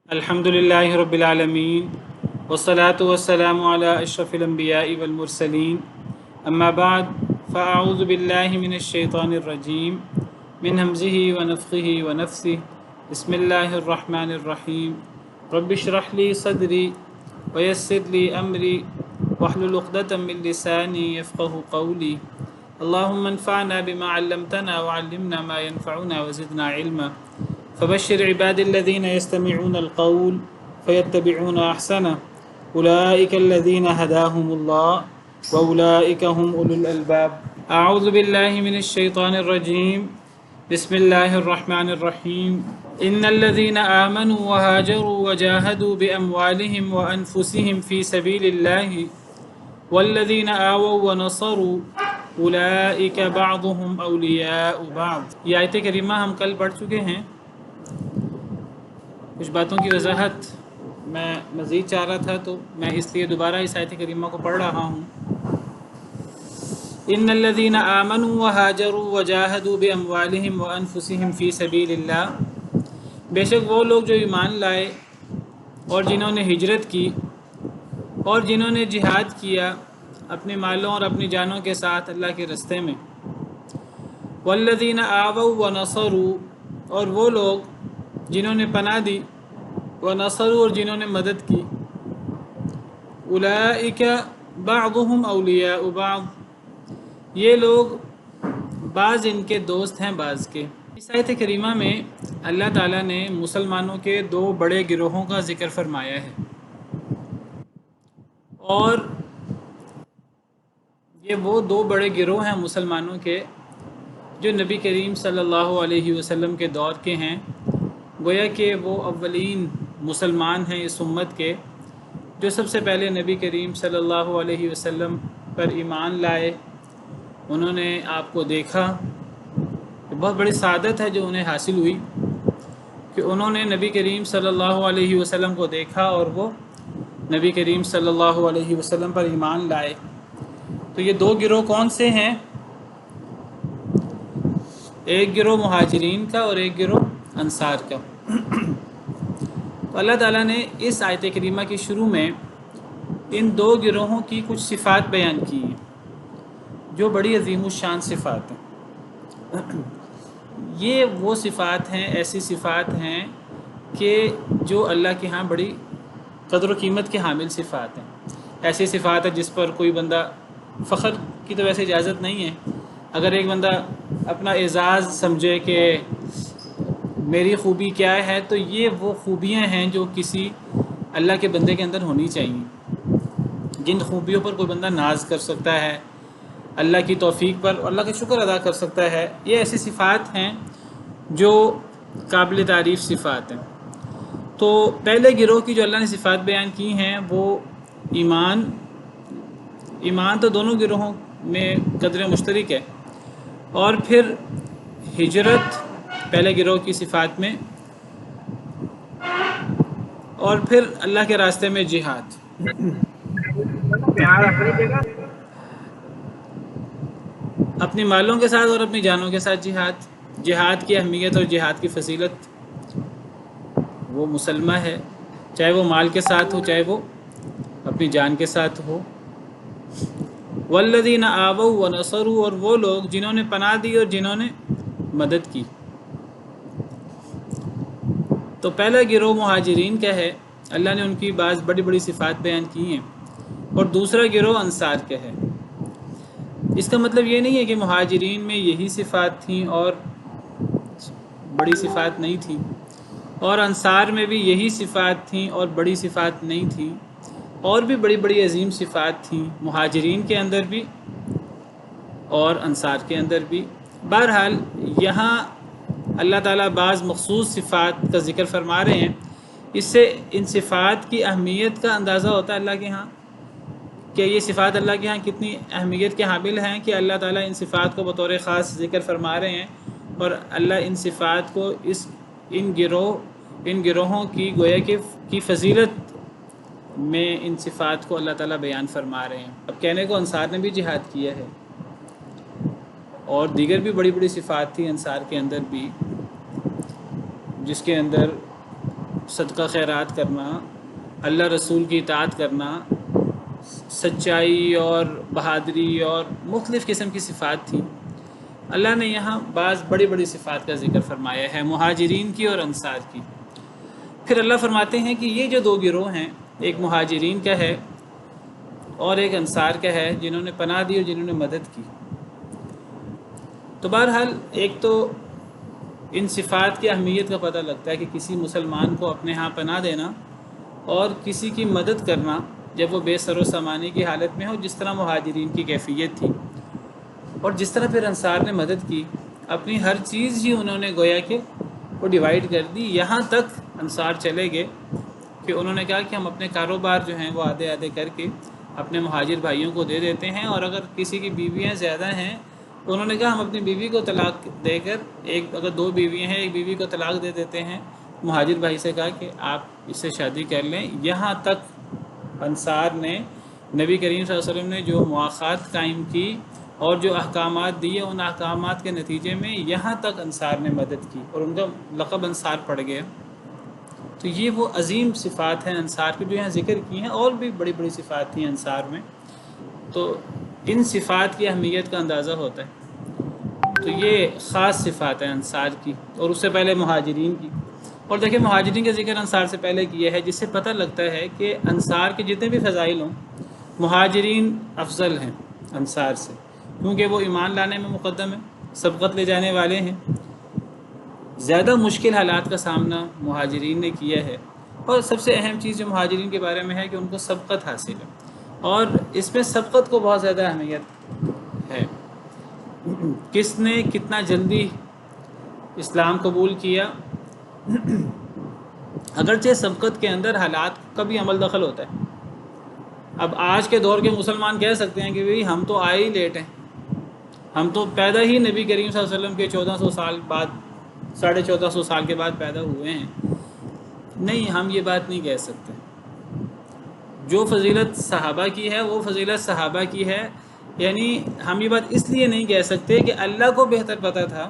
الحمد لله رب العالمين والصلاة والسلام على أشرف الأنبياء والمرسلين أما بعد فأعوذ بالله من الشيطان الرجيم من همزه ونفخه ونفثه بسم الله الرحمن الرحيم رب اشرح لي صدري ويسر لي أمري واحلل عقدة من لساني يفقه قولي اللهم انفعنا بما علمتنا وعلمنا ما ينفعنا وزدنا علما فبشر عباد الذين يستمعون القول فيتبعون أحسنه أولئك الذين هداهم الله وأولئك هم أولو الألباب أعوذ بالله من الشيطان الرجيم بسم الله الرحمن الرحيم إن الذين آمنوا وهاجروا وجاهدوا بأموالهم وأنفسهم في سبيل الله والذين آووا ونصروا أولئك بعضهم أولياء بعض. یہ آیت کریمہ ہم کل پڑھ چکے ہیں. کچھ باتوں کی وضاحت میں مزید چاہ رہا تھا تو میں اس لیے دوبارہ اس آیت کریمہ کو پڑھ رہا ہوں. ان الذين آمنوا وهاجروا وجاهدوا باموالهم وانفسهم في سبيل الله، بے شک وہ لوگ جو ایمان لائے اور جنہوں نے ہجرت کی اور جنہوں نے جہاد کیا اپنے مالوں اور اپنی جانوں کے ساتھ اللہ کے راستے میں. والذین آووا ونصروا، اور وہ لوگ جنہوں نے پناہ دی، ونصروا، اور جنہوں نے مدد کی. اولئک بعضهم اولیاء بعض، یہ لوگ بعض ان کے دوست ہیں بعض کے. اس آیت کریمہ میں اللہ تعالیٰ نے مسلمانوں کے دو بڑے گروہوں کا ذکر فرمایا ہے، اور یہ وہ دو بڑے گروہ ہیں مسلمانوں کے جو نبی کریم صلی اللہ علیہ وسلم کے دور کے ہیں. گویا کہ وہ اولین مسلمان ہیں اس امت کے جو سب سے پہلے نبی کریم صلی اللہ علیہ وسلم پر ایمان لائے. انہوں نے آپ کو دیکھا. بہت بڑی سعادت ہے جو انہیں حاصل ہوئی کہ انہوں نے نبی کریم صلی اللہ علیہ وسلم کو دیکھا اور وہ نبی کریم صلی اللہ علیہ وسلم پر ایمان لائے. تو یہ دو گروہ کون سے ہیں؟ ایک گروہ مہاجرین کا اور ایک گروہ انصار کا. تو اللہ تعالیٰ نے اس آیت کریمہ کے شروع میں ان دو گروہوں کی کچھ صفات بیان کی ہیں جو بڑی عظیم الشان صفات ہیں. یہ وہ صفات ہیں، ایسی صفات ہیں کہ جو اللہ کے ہاں بڑی قدر و قیمت کے حامل صفات ہیں. ایسی صفات ہے جس پر کوئی بندہ فخر کی تو ویسے اجازت نہیں ہے. اگر ایک بندہ اپنا اعزاز سمجھے کہ میری خوبی کیا ہے، تو یہ وہ خوبیاں ہیں جو کسی اللہ کے بندے کے اندر ہونی چاہیے. جن خوبیوں پر کوئی بندہ ناز کر سکتا ہے، اللہ کی توفیق پر اللہ کا شکر ادا کر سکتا ہے، یہ ایسی صفات ہیں جو قابل تعریف صفات ہیں. تو پہلے گروہ کی جو اللہ نے صفات بیان کی ہیں وہ ایمان تو دونوں گروہوں میں قدر مشترک ہے، اور پھر ہجرت پہلے گروہ کی صفات میں، اور پھر اللہ کے راستے میں جہاد. اپنی مالوں کے ساتھ اور اپنی جانوں کے ساتھ جہاد کی اہمیت اور جہاد کی فضیلت وہ مسلمہ ہے، چاہے وہ مال کے ساتھ ہو چاہے وہ اپنی جان کے ساتھ ہو. والذین آووا ونصروا، اور وہ لوگ جنہوں نے پناہ دی اور جنہوں نے مدد کی. تو پہلا گروہ مہاجرین کا ہے، اللہ نے ان کی بعض بڑی بڑی صفات بیان کی ہیں، اور دوسرا گروہ انصار کا ہے. اس کا مطلب یہ نہیں ہے کہ مہاجرین میں یہی صفات تھیں اور بڑی صفات نہیں تھیں، اور انصار میں بھی یہی صفات تھیں اور بڑی صفات نہیں تھیں، اور بھی بڑی بڑی عظیم صفات تھیں مہاجرین کے اندر بھی اور انصار کے اندر بھی. بہرحال یہاں اللہ تعالیٰ بعض مخصوص صفات کا ذکر فرما رہے ہیں. اس سے ان صفات کی اہمیت کا اندازہ ہوتا ہے اللہ کے ہاں کہ یہ صفات اللہ کے ہاں کتنی اہمیت کے حامل ہیں کہ اللہ تعالیٰ ان صفات کو بطور خاص ذکر فرما رہے ہیں، اور اللہ ان صفات کو ان گروہوں کی گویا کی فضیلت میں ان صفات کو اللہ تعالیٰ بیان فرما رہے ہیں. اب کہنے کو انصار نے بھی جہاد کیا ہے، اور دیگر بھی بڑی بڑی صفات تھی انصار کے اندر بھی، جس کے اندر صدقہ خیرات کرنا، اللہ رسول کی اطاعت کرنا، سچائی اور بہادری اور مختلف قسم کی صفات تھیں۔ اللہ نے یہاں بعض بڑی بڑی صفات کا ذکر فرمایا ہے، مہاجرین کی اور انصار کی۔ پھر اللہ فرماتے ہیں کہ یہ جو دو گروہ ہیں، ایک مہاجرین کا ہے اور ایک انصار کا ہے، جنہوں نے پناہ دی اور جنہوں نے مدد کی۔ تو بہرحال ایک تو ان صفات کی اہمیت کا پتہ لگتا ہے کہ کسی مسلمان کو اپنے ہاں پناہ دینا اور کسی کی مدد کرنا جب وہ بے سر و سامانی کی حالت میں ہو، جس طرح مہاجرین کی کیفیت تھی، اور جس طرح پھر انصار نے مدد کی، اپنی ہر چیز ہی انہوں نے گویا کہ وہ ڈیوائیڈ کر دی۔ یہاں تک انصار چلے گئے کہ انہوں نے کہا کہ ہم اپنے کاروبار جو ہیں وہ آدھے آدھے کر کے اپنے مہاجر بھائیوں کو دے دیتے ہیں، اور اگر کسی کی بیویاں زیادہ ہیں تو انہوں نے کہا ہم اپنی بیوی کو طلاق دے کر، اگر دو بیویاں ہیں ایک بیوی کو طلاق دے دیتے ہیں۔ مہاجر بھائی سے کہا کہ آپ اس سے شادی کر لیں۔ یہاں تک انصار نے نبی کریم صلی اللہ علیہ وسلم نے جو مواخات قائم کی اور جو احکامات دیے، ان احکامات کے نتیجے میں یہاں تک انصار نے مدد کی اور ان کا لقب انصار پڑ گیا۔ تو یہ وہ عظیم صفات ہیں انصار کی جو یہاں ذکر کی ہیں، اور بھی بڑی بڑی صفات تھیں انصار میں۔ تو ان صفات کی اہمیت کا اندازہ ہوتا ہے۔ تو یہ خاص صفات ہیں انصار کی، اور اس سے پہلے مہاجرین کی۔ اور دیکھیں مہاجرین کا ذکر انصار سے پہلے کیا ہے، جس سے پتہ لگتا ہے کہ انصار کے جتنے بھی فضائل ہوں، مہاجرین افضل ہیں انصار سے، کیونکہ وہ ایمان لانے میں مقدم ہیں، سبقت لے جانے والے ہیں۔ زیادہ مشکل حالات کا سامنا مہاجرین نے کیا ہے، اور سب سے اہم چیز جو مہاجرین کے بارے میں ہے کہ ان کو سبقت حاصل ہے، اور اس میں سبقت کو بہت زیادہ اہمیت ہے۔ کس نے کتنا جلدی اسلام قبول کیا، اگرچہ سبقت کے اندر حالات کا بھی عمل دخل ہوتا ہے۔ اب آج کے دور کے مسلمان کہہ سکتے ہیں کہ بھئی ہم تو آئے ہی لیٹ ہیں، ہم تو پیدا ہی نبی کریم صلی اللہ علیہ وسلم کے 1400 سال بعد، 1450 سال کے بعد پیدا ہوئے ہیں۔ نہیں، ہم یہ بات نہیں کہہ سکتے۔ جو فضیلت صحابہ کی ہے وہ فضیلت صحابہ کی ہے، یعنی ہم یہ بات اس لیے نہیں کہہ سکتے کہ اللہ کو بہتر پتہ تھا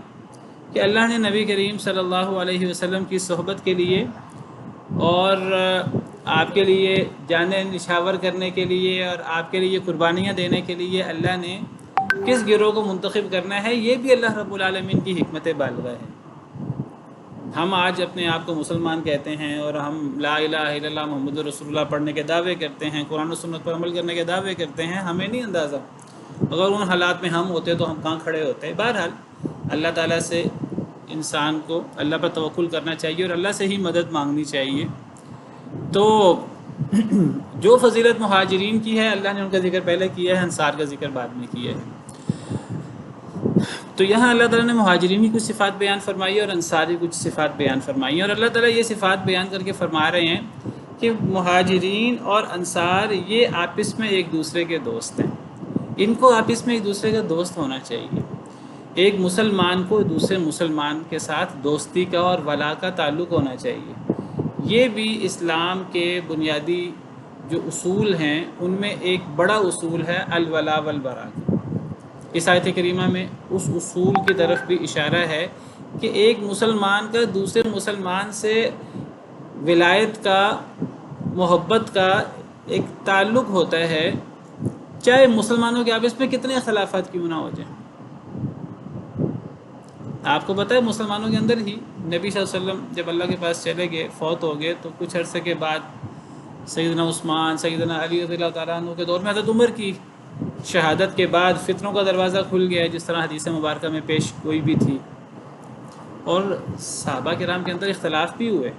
کہ اللہ نے نبی کریم صلی اللہ علیہ وسلم کی صحبت کے لیے اور آپ کے لیے جانیں نشاور کرنے کے لیے اور آپ کے لیے قربانیاں دینے کے لیے اللہ نے کس گروہ کو منتخب کرنا ہے، یہ بھی اللہ رب العالمین کی حکمت بالغہ ہے۔ ہم آج اپنے آپ کو مسلمان کہتے ہیں اور ہم لا الہ الا اللہ محمد رسول اللہ پڑھنے کے دعوے کرتے ہیں، قرآن و سنت پر عمل کرنے کے دعوے کرتے ہیں، ہمیں نہیں اندازہ اگر ان حالات میں ہم ہوتے تو ہم کہاں کھڑے ہوتے۔ بہرحال اللہ تعالیٰ سے انسان کو اللہ پر توکل کرنا چاہیے اور اللہ سے ہی مدد مانگنی چاہیے۔ تو جو فضیلت مہاجرین کی ہے اللہ نے ان کا ذکر پہلے کیا ہے، انصار کا ذکر بعد میں کیا ہے۔ تو یہاں اللہ تعالیٰ نے مہاجرین کی کچھ صفات بیان فرمائی اور انصار کی کچھ صفات بیان فرمائی، اور اللہ تعالیٰ یہ صفات بیان کر کے فرما رہے ہیں کہ مہاجرین اور انصار یہ آپس میں ایک دوسرے کے دوست ہیں، ان کو آپس میں ایک دوسرے کا دوست ہونا چاہیے۔ ایک مسلمان کو دوسرے مسلمان کے ساتھ دوستی کا اور ولا کا تعلق ہونا چاہیے۔ یہ بھی اسلام کے بنیادی جو اصول ہیں ان میں ایک بڑا اصول ہے الولا والبراء۔ اس آیت کریمہ میں اس اصول کی طرف بھی اشارہ ہے کہ ایک مسلمان کا دوسرے مسلمان سے ولایت کا، محبت کا ایک تعلق ہوتا ہے، چاہے مسلمانوں کے آپس میں کتنے اختلافات کیوں نہ ہو جائیں۔ آپ کو پتہ ہے مسلمانوں کے اندر ہی نبی صلی اللہ علیہ وسلم جب اللہ کے پاس چلے گئے، فوت ہو گئے، تو کچھ عرصے کے بعد سیدنا عثمان، سیدنا علی رضی اللہ تعالیٰ عنہ کے دور میں حضرت عمر کی شہادت کے بعد فتنوں کا دروازہ کھل گیا، جس طرح حدیث مبارکہ میں پیش گوئی بھی تھی، اور صحابہ کرام کے اندر اختلاف بھی ہوئے،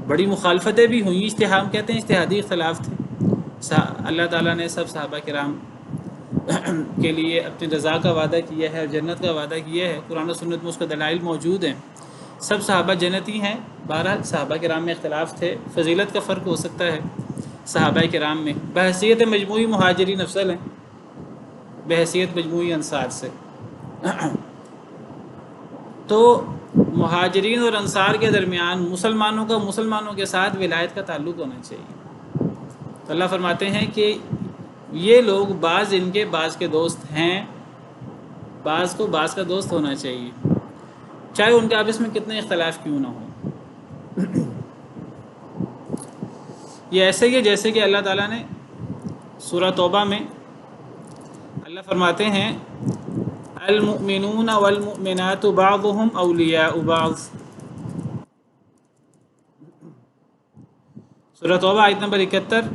بڑی مخالفتیں بھی ہوئیں، ہم کہتے ہیں اجتہادی اختلاف تھے۔ اللہ تعالیٰ نے سب صحابہ کرام کے لیے اپنی رضا کا وعدہ کیا ہے اور جنت کا وعدہ کیا ہے، قرآن و سنت میں اس کا دلائل موجود ہیں، سب صحابہ جنتی ہیں۔ بہرحال صحابہ کرام میں اختلاف تھے، فضیلت کا فرق ہو سکتا ہے صحابہ کرام میں، بحیثیت مجموعی مہاجرین افضل ہیں بحیثیت مجموعی انصار سے۔ تو مہاجرین اور انصار کے درمیان مسلمانوں کا مسلمانوں کے ساتھ ولایت کا تعلق ہونا چاہیے۔ تو اللہ فرماتے ہیں کہ یہ لوگ بعض ان کے بعض کے دوست ہیں، بعض کو بعض کا دوست ہونا چاہیے، چاہے ان کے آپس میں کتنے اختلاف کیوں نہ ہوں۔ یہ ایسے ہی ہے جیسے کہ اللہ تعالیٰ نے سورہ توبہ میں اللہ فرماتے ہیں المؤمنون والمؤمنات بعضهم اولیاء بعض. سورہ توبہ آیت نمبر 71.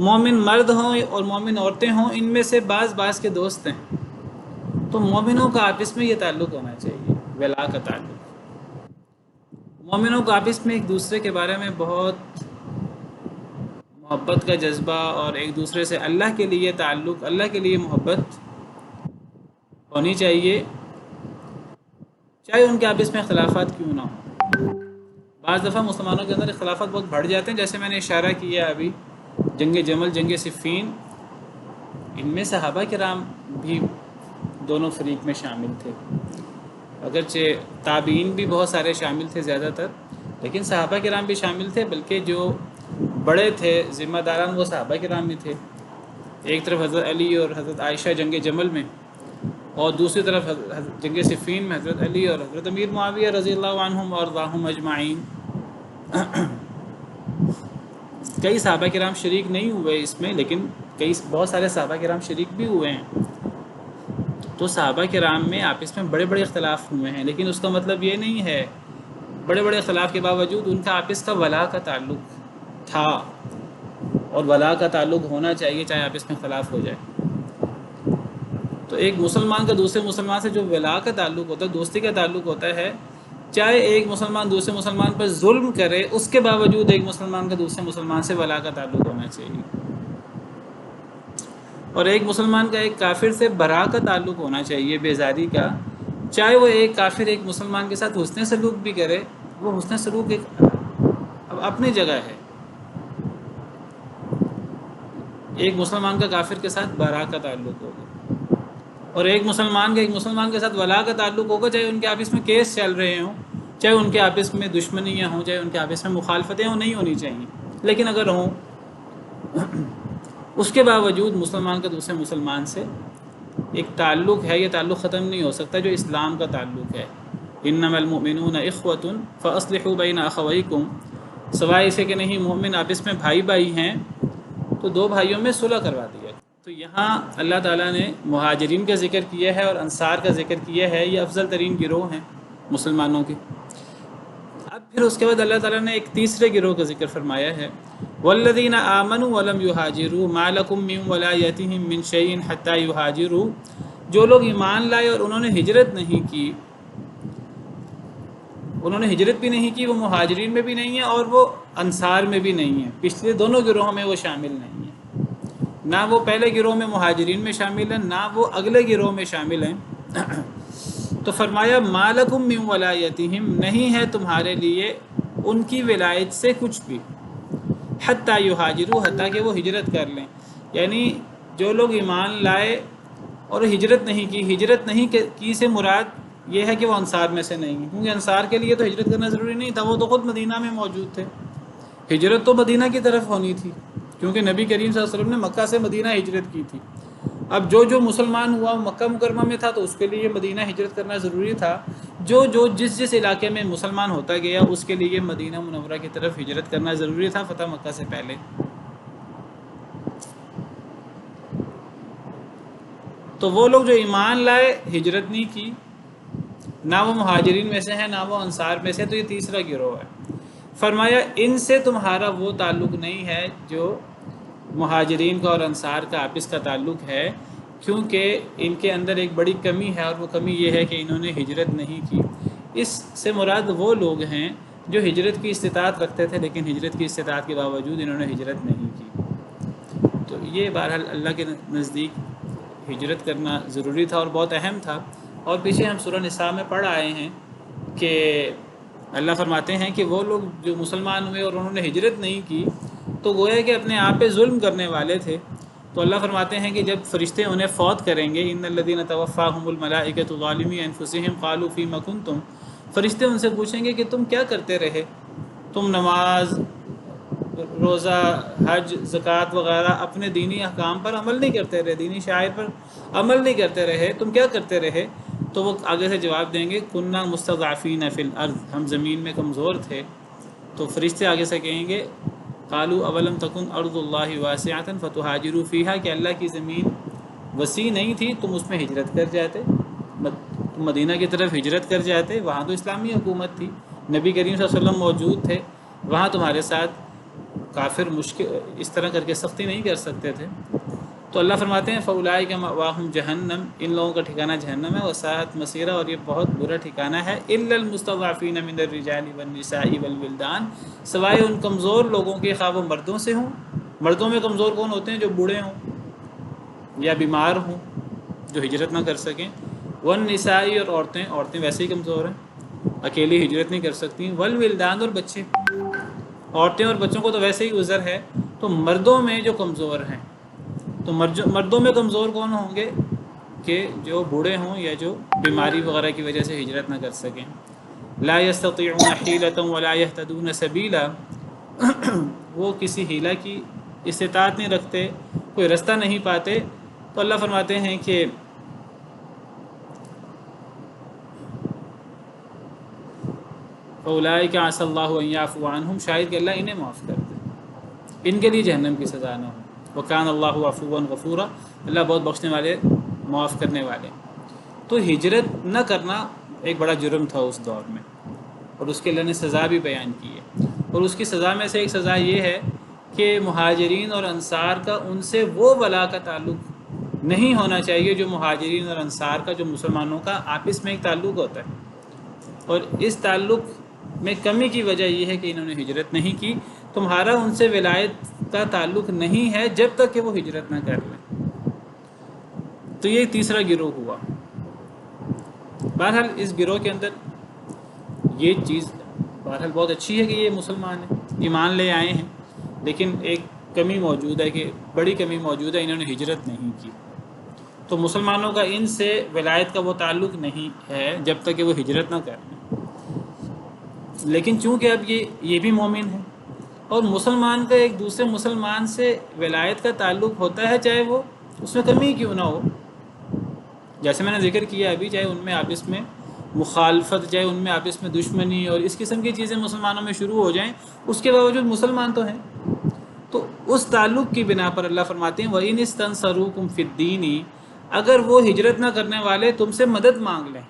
مومن مرد ہوں اور مومن عورتیں ہوں، ان میں سے بعض بعض کے دوست ہیں. تو مومنوں کا آپس میں یہ تعلق ہونا چاہیے، ولا کا تعلق. مومنوں کا آپس میں ایک دوسرے کے بارے میں بہت محبت کا جذبہ اور ایک دوسرے سے اللہ کے لیے تعلق، اللہ کے لیے محبت ہونی چاہیے، چاہے ان کے آپس میں اختلافات کیوں نہ ہوں. بعض دفعہ مسلمانوں کے اندر اختلافات بہت بڑھ جاتے ہیں، جیسے میں نے اشارہ کیا ابھی جنگ جمل، جنگ صفین، ان میں صحابہ کرام بھی دونوں فریق میں شامل تھے. اگرچہ تابعین بھی بہت سارے شامل تھے زیادہ تر، لیکن صحابہ کرام بھی شامل تھے، بلکہ جو بڑے تھے ذمہ داران وہ صحابہ کرام بھی تھے. ایک طرف حضرت علی اور حضرت عائشہ جنگ جمل میں، اور دوسری طرف جنگ صفین میں حضرت علی اور حضرت امیر معاویہ رضی اللہ عنہم اور ارضاہم اجمعین. کئی صحابہ کرام شریک نہیں ہوئے اس میں، لیکن بہت سارے صحابہ کرام شریک بھی ہوئے ہیں. تو صحابہ کرام میں آپس میں بڑے بڑے اختلاف ہوئے ہیں، لیکن اس کا مطلب یہ نہیں ہے، بڑے بڑے اختلاف کے باوجود ان کا آپس کا ولا کا تعلق تھا، اور ولا کا تعلق ہونا چاہیے چاہے آپس میں اختلاف ہو جائے. تو ایک مسلمان کا دوسرے مسلمان سے جو ولا کا تعلق ہوتا ہے، دوستی کا تعلق ہوتا ہے، چاہے ایک مسلمان دوسرے مسلمان پر ظلم کرے، اس کے باوجود ایک مسلمان کا دوسرے مسلمان سے ولا کا تعلق ہونا چاہیے. اور ایک مسلمان کا ایک کافر سے برا کا تعلق ہونا چاہیے، بیزاری کا، چاہے وہ ایک کافر ایک مسلمان کے ساتھ حسن سلوک بھی کرے. وہ حسن سلوک ایک اب اپنی جگہ ہے. ایک مسلمان کا کافر کے ساتھ برا کا تعلق ہوگا، اور ایک مسلمان کے ساتھ ولا کا تعلق ہوگا، چاہے ان کے آپس میں کیس چل رہے ہوں، چاہے ان کے آپس میں دشمنیاں ہوں، چاہے ان کے آپس میں مخالفتیں ہوں. نہیں ہونی چاہیے، لیکن اگر ہوں اس کے باوجود مسلمان کا دوسرے مسلمان سے ایک تعلق ہے، یہ تعلق ختم نہیں ہو سکتا جو اسلام کا تعلق ہے. انما المؤمنون اخوۃ فاصلحوا بین اخویکم، سوائے اسے کہ نہیں مومن آپس میں بھائی بھائی ہیں تو دو بھائیوں میں صلح کروا دیا. تو یہاں اللہ تعالیٰ نے مہاجرین کا ذکر کیا ہے اور انصار کا ذکر کیا ہے، یہ افضل ترین گروہ ہیں مسلمانوں کے. اب پھر اس کے بعد اللہ تعالیٰ نے ایک تیسرے گروہ کا ذکر فرمایا ہے، والذین آمنوا ولم یہاجروا ما لکم من ولایتہم من شیء حتی یہاجروا، جو لوگ ایمان لائے اور انہوں نے ہجرت نہیں کی، انہوں نے ہجرت بھی نہیں کی، وہ مہاجرین میں بھی نہیں ہیں اور وہ انصار میں بھی نہیں ہیں. پچھلے دونوں گروہوں میں وہ شامل نہیں ہیں، نہ وہ پہلے گروہ میں مہاجرین میں شامل ہیں، نہ وہ اگلے گروہ میں شامل ہیں. تو فرمایا ما لکم من ولایتہم، نہیں ہے تمہارے لیے ان کی ولایت سے کچھ بھی، حتی یہاجروا، حتیٰ کہ وہ ہجرت کر لیں. یعنی جو لوگ ایمان لائے اور ہجرت نہیں کی، ہجرت نہیں کی سے مراد یہ ہے کہ وہ انصار میں سے نہیں ہیں، کیونکہ انصار کے لیے تو ہجرت کرنا ضروری نہیں تھا، وہ تو خود مدینہ میں موجود تھے. ہجرت تو مدینہ کی طرف ہونی تھی، کیونکہ نبی کریم صلی اللہ علیہ وسلم نے مکہ سے مدینہ ہجرت کی تھی. اب جو مسلمان ہوا مکہ مکرمہ میں تھا تو اس کے لیے مدینہ ہجرت کرنا ضروری تھا. جس علاقے میں مسلمان ہوتا گیا اس کے لیے مدینہ منورہ کی طرف ہجرت کرنا ضروری تھا فتح مکہ سے پہلے. تو وہ لوگ جو ایمان لائے ہجرت نہیں کی، نہ وہ مہاجرین میں سے ہیں نہ وہ انصار میں سے، تو یہ تیسرا گروہ ہے. فرمایا ان سے تمہارا وہ تعلق نہیں ہے جو مہاجرین کا اور انصار کا آپس کا تعلق ہے، کیونکہ ان کے اندر ایک بڑی کمی ہے، اور وہ کمی یہ ہے کہ انہوں نے ہجرت نہیں کی. اس سے مراد وہ لوگ ہیں جو ہجرت کی استطاعت رکھتے تھے، لیکن ہجرت کی استطاعت کے باوجود انہوں نے ہجرت نہیں کی. تو یہ بہرحال اللہ کے نزدیک ہجرت کرنا ضروری تھا اور بہت اہم تھا. اور پیچھے ہم سورہ نساء میں پڑھ آئے ہیں کہ اللہ فرماتے ہیں کہ وہ لوگ جو مسلمان ہوئے اور انہوں نے ہجرت نہیں کی تو گویا کہ اپنے آپ پہ ظلم کرنے والے تھے. تو اللہ فرماتے ہیں کہ جب فرشتے انہیں فوت کریں گے، ان الذین توفاہم الملائکۃ ظالمی انفسہم قالوا فیم کنتم، فرشتے ان سے پوچھیں گے کہ تم کیا کرتے رہے، تم نماز، روزہ، حج، زکوٰۃ وغیرہ اپنے دینی احکام پر عمل نہیں کرتے رہے، دینی شعائر پر عمل نہیں کرتے رہے، تم کیا کرتے رہے؟ تو وہ آگے سے جواب دیں گے کننا مستضعفین فی الارض، ہم زمین میں کمزور تھے، تو فرشتے آگے سے کہیں گے قالوا اولم تکن ارض اللہ واسعۃ فتہاجروا فیہا، کہ اللہ کی زمین وسیع نہیں تھی تم اس میں ہجرت کر جاتے، تم مدینہ کی طرف ہجرت کر جاتے، وہاں تو اسلامی حکومت تھی، نبی کریم صلی اللہ علیہ وسلم موجود تھے، وہاں تمہارے ساتھ کافر مشکل اس طرح کر کے سختی نہیں کر سکتے تھے۔ تو اللہ فرماتے ہیں فاولئک مأواہم جہنم، ان لوگوں کا ٹھکانہ جہنم ہے، وساءت مصیرا، اور یہ بہت برا ٹھکانہ ہے، الا المستضعفین من الرجال والنساء والولدان، سوائے ان کمزور لوگوں کے، خواہ وہ مردوں سے ہوں، مردوں میں کمزور کون ہوتے ہیں؟ جو بوڑھے ہوں یا بیمار ہوں جو ہجرت نہ کر سکیں، والنساء، اور عورتیں ویسے ہی کمزور ہیں، اکیلی ہجرت نہیں کر سکتی، والولدان، اور بچے، عورتیں اور بچوں کو تو ویسے ہی عذر ہے، تو مردوں میں جو کمزور ہیں، تو مردوں میں کمزور کون ہوں گے؟ کہ جو بوڑھے ہوں یا جو بیماری وغیرہ کی وجہ سے ہجرت نہ کر سکیں۔ لا يستطيعون حیلة ولا يهتدون سبیلا، وہ کسی حیلہ کی استطاعت نہیں رکھتے، کوئی رستہ نہیں پاتے۔ تو اللہ فرماتے ہیں کہ فَأُولَٰئِكَ عَسَى اللَّهُ أَن يَعْفُوَ عَنْهُمْ، شاید کہ اللہ انہیں معاف کر دے، ان کے لیے جہنم کی سزا نہ ہو۔ وَكَانَ اللَّهُ عَفُوًّا غَفُورًا، اللہ بہت بخشنے والے، معاف کرنے والے۔ تو ہجرت نہ کرنا ایک بڑا جرم تھا اس دور میں، اور اس کے اللہ نے سزا بھی بیان کی ہے، اور اس کی سزا میں سے ایک سزا یہ ہے کہ مہاجرین اور انصار کا ان سے وہ ولا کا تعلق نہیں ہونا چاہیے جو مہاجرین اور انصار کا، جو مسلمانوں کا آپس میں ایک تعلق ہوتا ہے، اور اس تعلق میں کمی کی وجہ یہ ہے کہ انہوں نے ہجرت نہیں کی۔ تمہارا ان سے ولایت کا تعلق نہیں ہے جب تک کہ وہ ہجرت نہ کر لیں۔ تو یہ تیسرا گروہ ہوا۔ بہرحال اس گروہ کے اندر یہ چیز بہرحال بہت اچھی ہے کہ یہ مسلمان ہیں، ایمان لے آئے ہیں، لیکن ایک کمی موجود ہے، کہ بڑی کمی موجود ہے، انہوں نے ہجرت نہیں کی۔ تو مسلمانوں کا ان سے ولایت کا وہ تعلق نہیں ہے جب تک کہ وہ ہجرت نہ کر لیں۔ لیکن چونکہ اب یہ بھی مومن ہے، اور مسلمان کا ایک دوسرے مسلمان سے ولایت کا تعلق ہوتا ہے، چاہے وہ اس میں کمی کیوں نہ ہو، جیسے میں نے ذکر کیا ابھی، چاہے ان میں آپس میں مخالفت، چاہے ان میں آپس میں دشمنی اور اس قسم کی چیزیں مسلمانوں میں شروع ہو جائیں، اس کے باوجود مسلمان تو ہیں۔ تو اس تعلق کی بنا پر اللہ فرماتے ہیں وَإِنِ اسْتَنصَرُوكُمْ فِي الدِّينِ، اگر وہ ہجرت نہ کرنے والے تم سے مدد مانگ لیں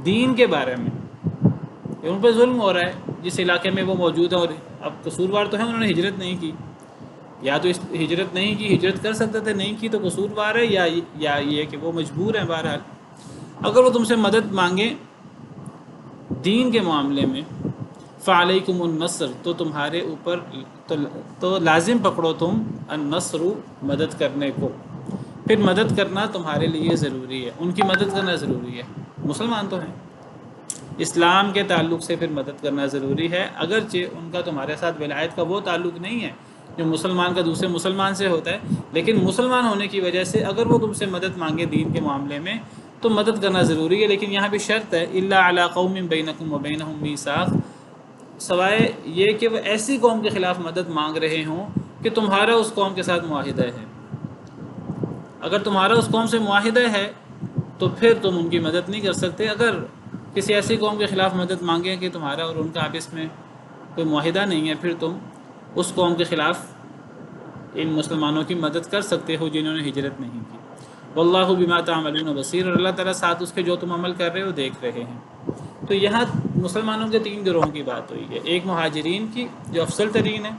دین کے بارے میں، ان پہ ظلم ہو رہا ہے جس علاقے میں وہ موجود ہے، اور اب قصوروار تو ہیں، انہوں نے ہجرت نہیں کی، یا تو ہجرت نہیں کی، ہجرت کر سکتے تھے نہیں کی تو قصوروار ہے، یا یہ کہ وہ مجبور ہیں۔ بہرحال اگر وہ تم سے مدد مانگیں دین کے معاملے میں، فعلیکم النصر، تو تمہارے اوپر تو لازم پکڑو تم النصر، مدد کرنے کو۔ پھر مدد کرنا تمہارے لیے ضروری ہے، ان کی مدد کرنا ضروری ہے، مسلمان تو ہیں، اسلام کے تعلق سے پھر مدد کرنا ضروری ہے، اگرچہ ان کا تمہارے ساتھ ولایت کا وہ تعلق نہیں ہے جو مسلمان کا دوسرے مسلمان سے ہوتا ہے، لیکن مسلمان ہونے کی وجہ سے اگر وہ تم سے مدد مانگے دین کے معاملے میں تو مدد کرنا ضروری ہے۔ لیکن یہاں بھی شرط ہے الا علی قوم بینکم وبینہم میثاق، سوائے یہ کہ وہ ایسی قوم کے خلاف مدد مانگ رہے ہوں کہ تمہارا اس قوم کے ساتھ معاہدہ ہے۔ اگر تمہارا اس قوم سے معاہدہ ہے تو پھر تم ان کی مدد نہیں کر سکتے۔ اگر کسی ایسی قوم کے خلاف مدد مانگیں کہ تمہارا اور ان کا آپس میں کوئی معاہدہ نہیں ہے، پھر تم اس قوم کے خلاف ان مسلمانوں کی مدد کر سکتے ہو جنہوں نے ہجرت نہیں کی۔ واللہ بما تعملون بصیر، اور اللہ تعالیٰ ساتھ اس کے جو تم عمل کر رہے ہو دیکھ رہے ہیں۔ تو یہاں مسلمانوں کے تین گروہوں کی بات ہوئی ہے، ایک مہاجرین کی جو افضل ترین ہے،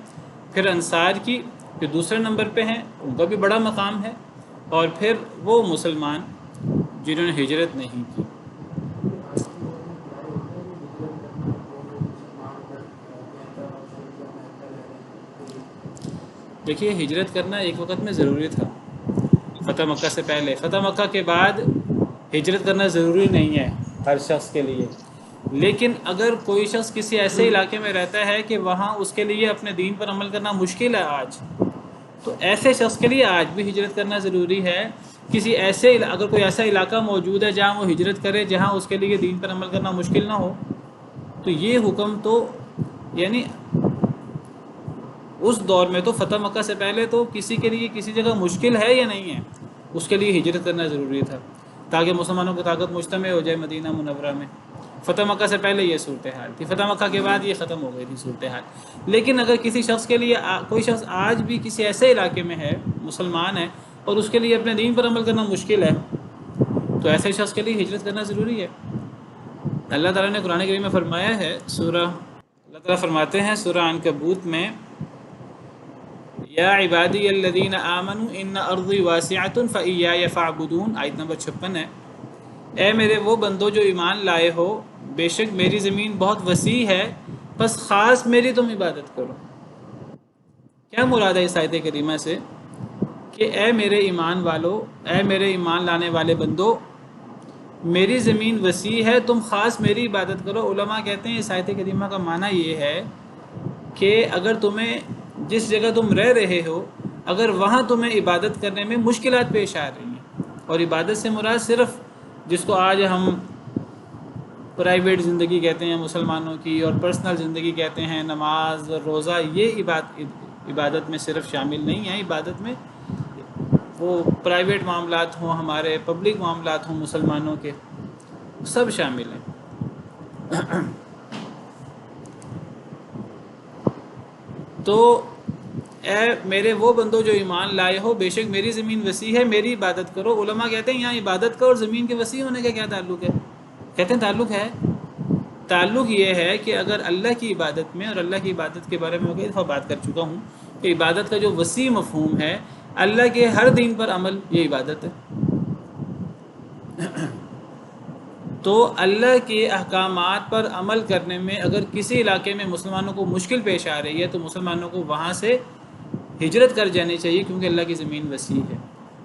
پھر انصار کی جو دوسرے نمبر پہ ہیں، ان کا بھی بڑا مقام ہے، اور پھر وہ مسلمان جنہوں نے ہجرت نہیں کی۔ دیکھیے ہجرت کرنا ایک وقت میں ضروری تھا، فتح مکہ سے پہلے۔ فتح مکہ کے بعد ہجرت کرنا ضروری نہیں ہے ہر شخص کے لیے، لیکن اگر کوئی شخص کسی ایسے علاقے میں رہتا ہے کہ وہاں اس کے لیے اپنے دین پر عمل کرنا مشکل ہے آج، تو ایسے شخص کے لیے آج بھی ہجرت کرنا ضروری ہے۔ کسی ایسے اگر کوئی ایسا علاقہ موجود ہے جہاں وہ ہجرت کرے، جہاں اس کے لیے دین پر عمل کرنا مشکل نہ ہو، تو یہ حکم تو یعنی اس دور میں تو فتح مکہ سے پہلے تو کسی کے لیے کسی جگہ مشکل ہے یا نہیں ہے، اس کے لیے ہجرت کرنا ضروری تھا، تاکہ مسلمانوں کی طاقت مجتمع ہو جائے مدینہ منورہ میں۔ فتح مکہ سے پہلے یہ صورتحال تھی، فتح مکہ کے بعد یہ ختم ہو گئی تھی صورتحال۔ لیکن اگر کسی شخص کے لیے کوئی شخص آج بھی کسی ایسے علاقے میں ہے، مسلمان ہے، اور اس کے لیے اپنے دین پر عمل کرنا مشکل ہے، تو ایسے شخص کے لیے ہجرت کرنا ضروری ہے۔ اللہ تعالیٰ نے قرآن کریم میں فرمایا ہے، اللہ تعالیٰ فرماتے ہیں سورہ عنکبوت میں، یا عبادی الذین آمنوا ان ارضی واسعۃ فایای فاعبدون، آیت نمبر 56 ہے۔ اے میرے وہ بندو جو ایمان لائے ہو، بے شک میری زمین بہت وسیع ہے، بس خاص میری تم عبادت کرو۔ کیا مراد ہے اس آیت کریمہ سے؟ کہ اے میرے ایمان والو، اے میرے ایمان لانے والے بندو، میری زمین وسیع ہے، تم خاص میری عبادت کرو۔ علماء کہتے ہیں اس آیت کریمہ کا معنی یہ ہے کہ اگر تمہیں جس جگہ تم رہ رہے ہو، اگر وہاں تمہیں عبادت کرنے میں مشکلات پیش آ رہی ہیں، اور عبادت سے مراد صرف جس کو آج ہم پرائیویٹ زندگی کہتے ہیں مسلمانوں کی، اور پرسنل زندگی کہتے ہیں، نماز اور روزہ، یہ عبادت میں صرف شامل نہیں ہے۔ عبادت میں وہ پرائیویٹ معاملات ہوں، ہمارے پبلک معاملات ہوں مسلمانوں کے، سب شامل ہیں۔ تو اے میرے وہ بندو جو ایمان لائے ہو، بے شک میری زمین وسیع ہے، میری عبادت کرو۔ علماء کہتے ہیں یہاں عبادت کا اور زمین کے وسیع ہونے کا کیا تعلق ہے؟ کہتے ہیں تعلق ہے، تعلق یہ ہے کہ اگر اللہ کی عبادت میں، اور اللہ کی عبادت کے بارے میں کئی دفعہ بات کر چکا ہوں کہ عبادت کا جو وسیع مفہوم ہے، اللہ کے ہر دین پر عمل، یہ عبادت ہے۔ تو اللہ کے احکامات پر عمل کرنے میں اگر کسی علاقے میں مسلمانوں کو مشکل پیش آ رہی ہے، تو مسلمانوں کو وہاں سے ہجرت کر جانی چاہیے، کیونکہ اللہ کی زمین وسیع ہے۔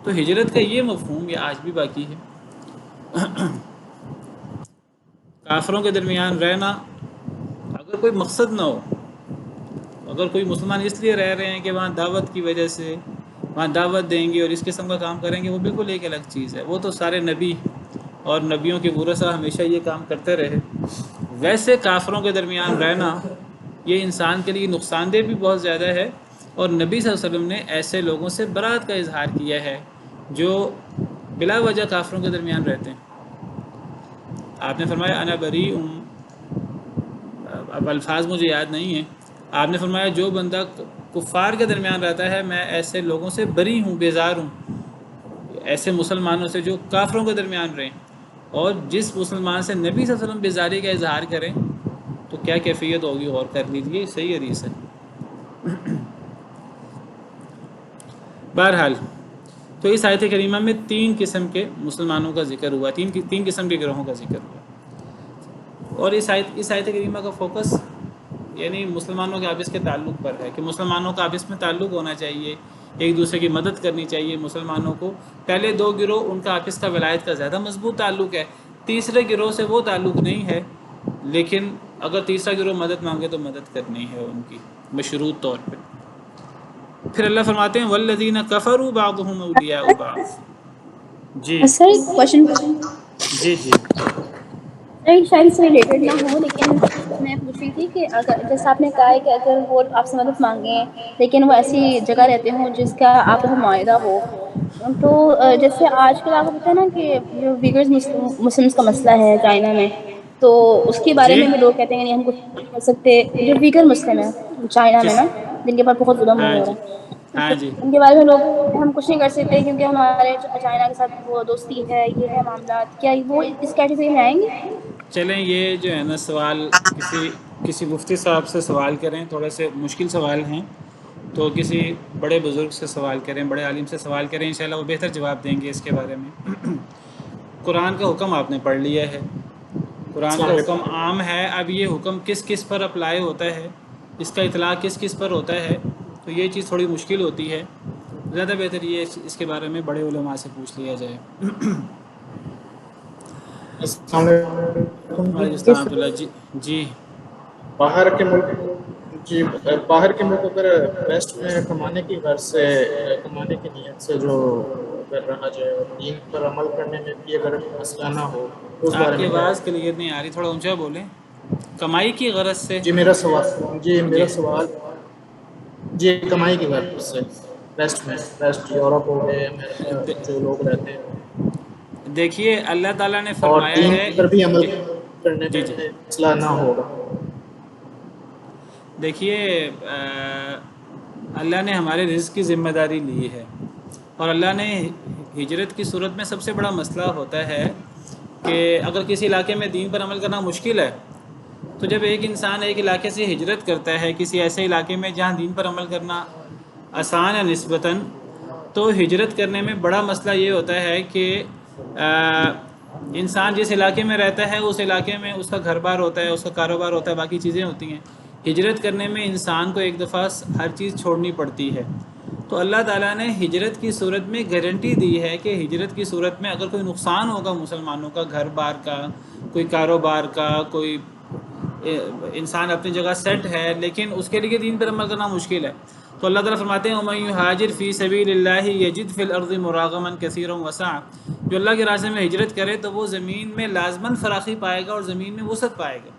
تو ہجرت کا یہ مفہوم یہ آج بھی باقی ہے۔ کافروں کے درمیان رہنا، اگر کوئی مقصد نہ ہو، اگر کوئی مسلمان اس لیے رہ رہے ہیں کہ وہاں دعوت کی وجہ سے وہاں دعوت دیں گے اور اس قسم کا کام کریں گے، وہ بالکل ایک الگ چیز ہے۔ وہ تو سارے نبی اور نبیوں کے ورثہ ہمیشہ یہ کام کرتے رہے۔ ویسے کافروں کے درمیان رہنا یہ انسان کے لیے نقصان دہ بھی بہت زیادہ ہے، اور نبی صلی اللہ علیہ وسلم نے ایسے لوگوں سے برات کا اظہار کیا ہے جو بلا وجہ کافروں کے درمیان رہتے ہیں۔ آپ نے فرمایا انا بری، اب الفاظ مجھے یاد نہیں ہیں، آپ نے فرمایا جو بندہ کفار کے درمیان رہتا ہے، میں ایسے لوگوں سے بری ہوں، بیزار ہوں، ایسے مسلمانوں سے جو کافروں کے درمیان رہیں۔ اور جس مسلمان سے نبی صلی اللہ علیہ وسلم بیزاری کا اظہار کریں تو کیا کیفیت ہوگی، غور کر لیجیے، صحیح حدیث ہے۔ بہرحال تو اس آیت کریمہ میں 3 قسم کے مسلمانوں کا ذکر ہوا، 3 قسم کے گروہوں کا ذکر ہوا، اور اس آیت کریمہ کا فوکس یعنی مسلمانوں کے آپس کے تعلق پر ہے، کہ مسلمانوں کا آپس میں تعلق ہونا چاہیے، ایک دوسرے کی مدد کرنی چاہیے مسلمانوں کو۔ پہلے 2 گروہ ان کا آپس کا ولایت کا زیادہ مضبوط تعلق ہے، تیسرے گروہ سے وہ تعلق نہیں ہے، لیکن اگر تیسرا گروہ مدد مانگے تو مدد کرنی ہے ان کی مشروط طور پہ۔ پھر اللہ فرماتے ہیں والذین کفروا بعضهم اولیاء بعض۔ جی سر ایک کوشچن جی جی شاید سے ریلیٹڈ نہ ہو، لیکن میں پوچھ رہی تھی کہ اگر جیسے آپ نے کہا ہے کہ اگر وہ آپ سے مدد مانگیں لیکن وہ ایسی جگہ رہتے ہوں جس کا آپس میں معاہدہ ہو، تو جیسے آج کل آپ کو پتہ ہے نا کہ جو ویگرز مسلمس کا مسئلہ ہے چائنا میں، تو اس کے بارے جی میں بھی لوگ کہتے ہیں کہ ہم کچھ نہیں کر سکتے۔ جو ویگر مسلم ہیں چائنا میں کس نا، جن کے پاس بہت ظلم ہاں ہو جی رہا ہے، ہاں تو جی ان کے بارے میں لوگ ہم کچھ نہیں کر سکتے کیونکہ ہمارے چائنا کے ساتھ وہ دوستی ہے، یہ ہے معاملات، کیا وہ اس کیٹیگری میں آئیں گے؟ چلیں یہ جو ہے نا سوال کسی مفتی صاحب سے سوال کریں، تھوڑے سے مشکل سوال ہیں، تو کسی بڑے بزرگ سے سوال کریں، بڑے عالم سے سوال کریں، انشاءاللہ وہ بہتر جواب دیں گے اس کے بارے میں۔ قرآن کا حکم آپ نے پڑھ لیا ہے، قرآن کا حکم عام ہے، اب یہ حکم کس کس پر اپلائی ہوتا ہے، اس کا اطلاق کس کس پر ہوتا ہے، تو یہ چیز تھوڑی مشکل ہوتی ہے۔ زیادہ بہتر یہ اس کے بارے میں بڑے علماء سے پوچھ لیا جائے۔ السلام علیکم وعلیکم السلام ورحمۃ اللہ۔ جی جی باہر کے ملک جی باہر کے ملک اگر ویسٹ میں کمانے کی غرض سے کمانے کی نیت سے جو اگر رہا جائے اور دین پر عمل کرنے میں بھی اگر مسئلہ نہ ہو تو اس آپ بارے کی میں کیا آواز ہے؟ کلیئر نہیں آ رہی، تھوڑا اونچا بولیں۔ کمائی کی غرض سے جی میرا سوال جی کمائی کی غرض سے ویسٹ یورپ ہو گئے، امریکہ جو لوگ رہتے ہیں دیکھیے اللہ تعالیٰ نے اور فرمایا دین ہے پر بھی عمل کہ کرنے میں مسئلہ نہ ہوگا؟ دیکھیے اللہ نے ہمارے رزق کی ذمہ داری لی ہے، اور اللہ نے ہجرت کی صورت میں سب سے بڑا مسئلہ ہوتا ہے کہ اگر کسی علاقے میں دین پر عمل کرنا مشکل ہے، تو جب ایک انسان ایک علاقے سے ہجرت کرتا ہے کسی ایسے علاقے میں جہاں دین پر عمل کرنا آسان ہے نسبتاً، تو ہجرت کرنے میں بڑا مسئلہ یہ ہوتا ہے کہ انسان جس علاقے میں رہتا ہے اس علاقے میں اس کا گھر بار ہوتا ہے، اس کا کاروبار ہوتا ہے، باقی چیزیں ہوتی ہیں۔ ہجرت کرنے میں انسان کو ایک دفعہ ہر چیز چھوڑنی پڑتی ہے، تو اللہ تعالیٰ نے ہجرت کی صورت میں گارنٹی دی ہے کہ ہجرت کی صورت میں اگر کوئی نقصان ہوگا مسلمانوں کا، گھر بار کا، کوئی کاروبار کا، کوئی انسان اپنی جگہ سیٹ ہے لیکن اس کے لیے دین پر عمل کرنا مشکل ہے، تو اللہ تعالیٰ فرماتے ہیں وَمَن يُهَاجِرْ فِي سَبِيلِ اللَّهِ يَجِدْ فِي الْأَرْضِ مُرَاغَمًا كَثِيرًا وَسَعًا، جو اللہ کے راستے میں ہجرت کرے تو وہ زمین میں لازماً فراخی پائے گا اور زمین میں وسعت پائے گا۔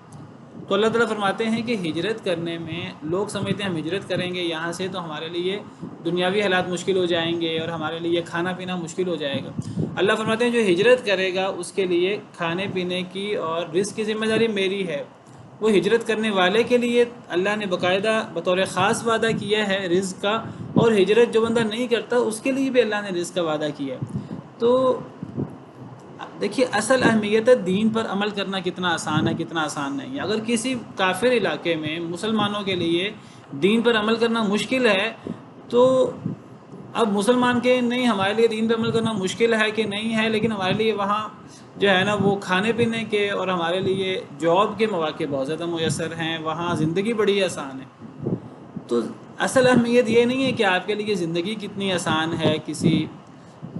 تو اللہ تعالیٰ فرماتے ہیں کہ ہجرت کرنے میں لوگ سمجھتے ہیں ہم ہجرت کریں گے یہاں سے تو ہمارے لیے دنیاوی حالات مشکل ہو جائیں گے اور ہمارے لیے کھانا پینا مشکل ہو جائے گا۔ اللہ فرماتے ہیں جو ہجرت کرے گا اس کے لیے کھانے پینے کی اور رزق کی ذمہ داری میری ہے۔ وہ ہجرت کرنے والے کے لیے اللہ نے باقاعدہ بطور خاص وعدہ کیا ہے رزق کا، اور ہجرت جو بندہ نہیں کرتا اس کے لیے بھی اللہ نے رزق کا وعدہ کیا ہے۔ تو دیکھیے اصل اہمیت ہے دین پر عمل کرنا کتنا آسان ہے کتنا آسان نہیں ہے۔ اگر کسی کافر علاقے میں مسلمانوں کے لیے دین پر عمل کرنا مشکل ہے، تو اب مسلمان کے نہیں ہمارے لیے دین پر عمل کرنا مشکل ہے کہ نہیں ہے، لیکن ہمارے لیے وہاں جو ہے نا وہ کھانے پینے کے اور ہمارے لیے جاب کے مواقع بہت زیادہ میسر ہیں، وہاں زندگی بڑی آسان ہے۔ تو اصل اہمیت یہ نہیں ہے کہ آپ کے لیے زندگی کتنی آسان ہے کسی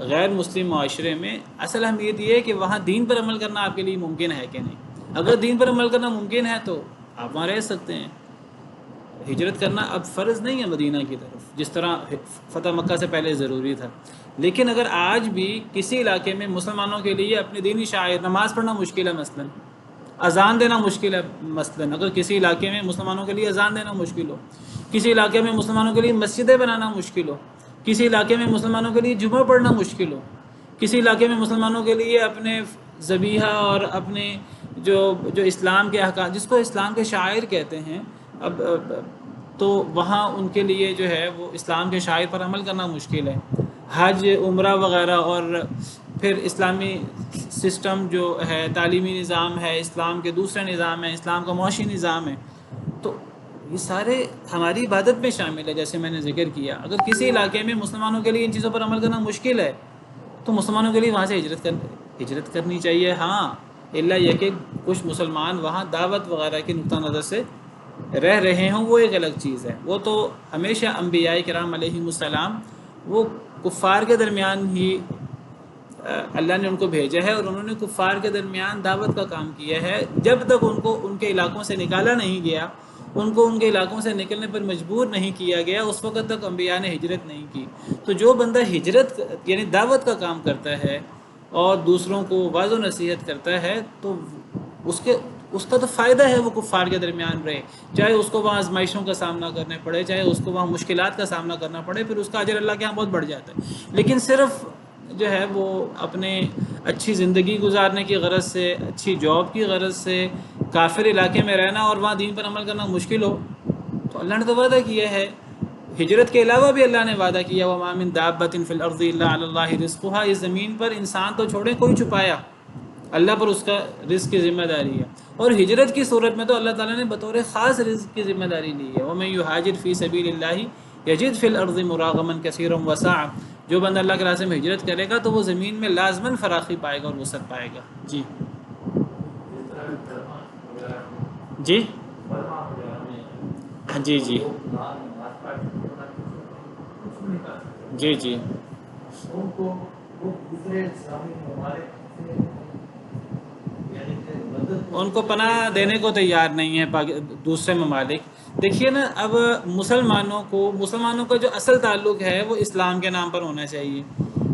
غیر مسلم معاشرے میں، اصل اہمیت یہ ہے کہ وہاں دین پر عمل کرنا آپ کے لیے ممکن ہے کہ نہیں۔ اگر دین پر عمل کرنا ممکن ہے تو آپ وہاں رہ سکتے ہیں۔ ہجرت کرنا اب فرض نہیں ہے مدینہ کی طرف، جس طرح فتح مکہ سے پہلے ضروری تھا، لیکن اگر آج بھی کسی علاقے میں مسلمانوں کے لیے اپنے دینی شعائر، نماز پڑھنا مشکل ہے مثلا، اذان دینا مشکل ہے مثلا، اگر کسی علاقے میں مسلمانوں کے لیے اذان دینا مشکل ہو، کسی علاقے میں مسلمانوں کے لیے مسجدیں بنانا مشکل ہو، کسی علاقے میں مسلمانوں کے لیے جمعہ پڑھنا مشکل ہو، کسی علاقے میں مسلمانوں کے لیے اپنے ذبیحہ اور اپنے جو اسلام کے احکام، جس کو اسلام کے شاعر کہتے ہیں، اب تو وہاں ان کے لیے جو ہے وہ اسلام کے شاعر پر عمل کرنا مشکل ہے۔ حج، عمرہ وغیرہ، اور پھر اسلامی سسٹم جو ہے، تعلیمی نظام ہے، اسلام کے دوسرے نظام ہیں، اسلام کا معاشی نظام ہے، تو یہ سارے ہماری عبادت میں شامل ہے جیسے میں نے ذکر کیا۔ اگر کسی علاقے میں مسلمانوں کے لیے ان چیزوں پر عمل کرنا مشکل ہے تو مسلمانوں کے لیے وہاں سے ہجرت کرنی چاہیے۔ ہاں الا یہ کہ کچھ مسلمان وہاں دعوت وغیرہ کے نقطہ نظر سے رہ رہے ہوں، وہ ایک الگ چیز ہے۔ وہ تو ہمیشہ انبیاء کرام علیہم السلام وہ کفار کے درمیان ہی اللہ نے ان کو بھیجا ہے، اور انہوں نے کفار کے درمیان دعوت کا کام کیا ہے۔ جب تک ان کو ان کے علاقوں سے نکالا نہیں گیا، ان کو ان کے علاقوں سے نکلنے پر مجبور نہیں کیا گیا، اس وقت تک انبیاء نے ہجرت نہیں کی۔ تو جو بندہ ہجرت یعنی دعوت کا کام کرتا ہے اور دوسروں کو واعظ و نصیحت کرتا ہے، تو اس کا تو فائدہ ہے وہ کفار کے درمیان رہے، چاہے اس کو وہاں آزمائشوں کا سامنا کرنا پڑے، چاہے اس کو وہاں مشکلات کا سامنا کرنا پڑے، پھر اس کا اجر اللہ کے ہاں بہت بڑھ جاتا ہے۔ لیکن صرف جو ہے وہ اپنے اچھی زندگی گزارنے کی غرض سے، اچھی جاب کی غرض سے کافر علاقے میں رہنا اور وہاں دین پر عمل کرنا مشکل ہو، تو اللہ نے تو وعدہ کیا ہے۔ ہجرت کے علاوہ بھی اللہ نے وعدہ کیا وَمَا مِن دَابَّةٍ فِي الْأَرْضِ إِلَّا عَلَى اللَّهِ رِزْقُهَا، اس زمین پر انسان تو چھوڑیں کوئی چھپایا، اللہ پر اس کا رزق کی ذمہ داری ہے۔ اور ہجرت کی صورت میں تو اللہ تعالیٰ نے بطور خاص رزق کی ذمہ داری لی ہے۔ وَمَن يُهَاجِرْ فِي سَبِيلِ اللَّهِ يَجِدْ فِي الْأَرْضِ مُرَاغَمًا كَثِيرًا وَسَعًا، جو بندہ اللہ کے راستے میں ہجرت کرے گا تو وہ زمین میں لازماً فراخی پائے گا اور وسعت پائے گا۔ جی جی جی جی جی جی ان کو پناہ دینے کو تیار نہیں ہے دوسرے ممالک۔ دیکھیے نا، اب مسلمانوں کا جو اصل تعلق ہے وہ اسلام کے نام پر ہونا چاہیے،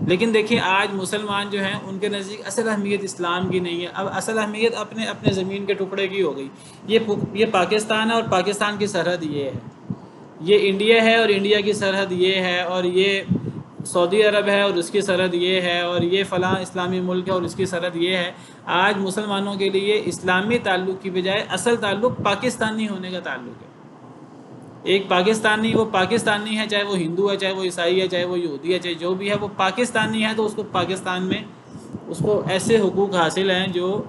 لیکن دیکھیے آج مسلمان جو ہیں ان کے نزدیک اصل اہمیت اسلام کی نہیں ہے، اب اصل اہمیت اپنے زمین کے ٹکڑے کی ہو گئی۔ یہ پاکستان ہے اور پاکستان کی سرحد یہ ہے، یہ انڈیا ہے اور انڈیا کی سرحد یہ ہے، اور یہ سعودی عرب ہے اور اس کی سرحد یہ ہے، اور یہ فلاں اسلامی ملک ہے اور اس کی سرحد یہ ہے. آج مسلمانوں کے لیے اسلامی تعلق کی بجائے اصل تعلق پاکستانی ہونے کا تعلق ہے. ایک پاکستانی، وہ پاکستانی ہے، چاہے وہ ہندو ہے، چاہے وہ عیسائی ہے، چاہے وہ یہودی ہے، چاہے جو بھی ہے، وہ پاکستانی ہے. تو اس کو پاکستان میں اس کو ایسے حقوق حاصل ہیں جو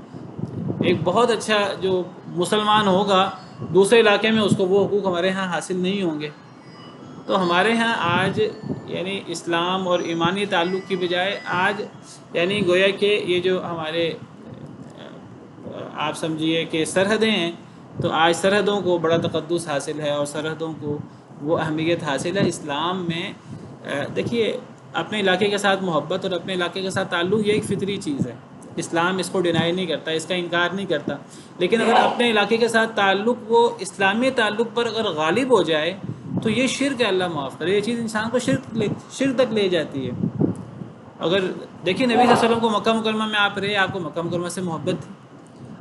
ایک بہت اچھا جو مسلمان ہوگا دوسرے علاقے میں، اس کو وہ حقوق ہمارے ہاں حاصل نہیں ہوں گے. تو ہمارے ہاں آج یعنی اسلام اور ایمانی تعلق کی بجائے آج یعنی گویا کہ یہ جو ہمارے آپ سمجھیے کہ سرحدیں ہیں، تو آج سرحدوں کو بڑا تقدس حاصل ہے اور سرحدوں کو وہ اہمیت حاصل ہے. اسلام میں دیکھیے اپنے علاقے کے ساتھ محبت اور اپنے علاقے کے ساتھ تعلق یہ ایک فطری چیز ہے. اسلام اس کو ڈینائی نہیں کرتا، اس کا انکار نہیں کرتا. لیکن اگر اپنے علاقے کے ساتھ تعلق وہ اسلامی تعلق پر اگر غالب ہو جائے تو یہ شرک ہے، اللہ معاف کرے. یہ چیز انسان کو شرک تک لے جاتی ہے. اگر دیکھیں نبی صلی اللہ علیہ وسلم کو مکہ مکرمہ میں آپ رہے، آپ کو مکہ مکرمہ سے محبت تھی.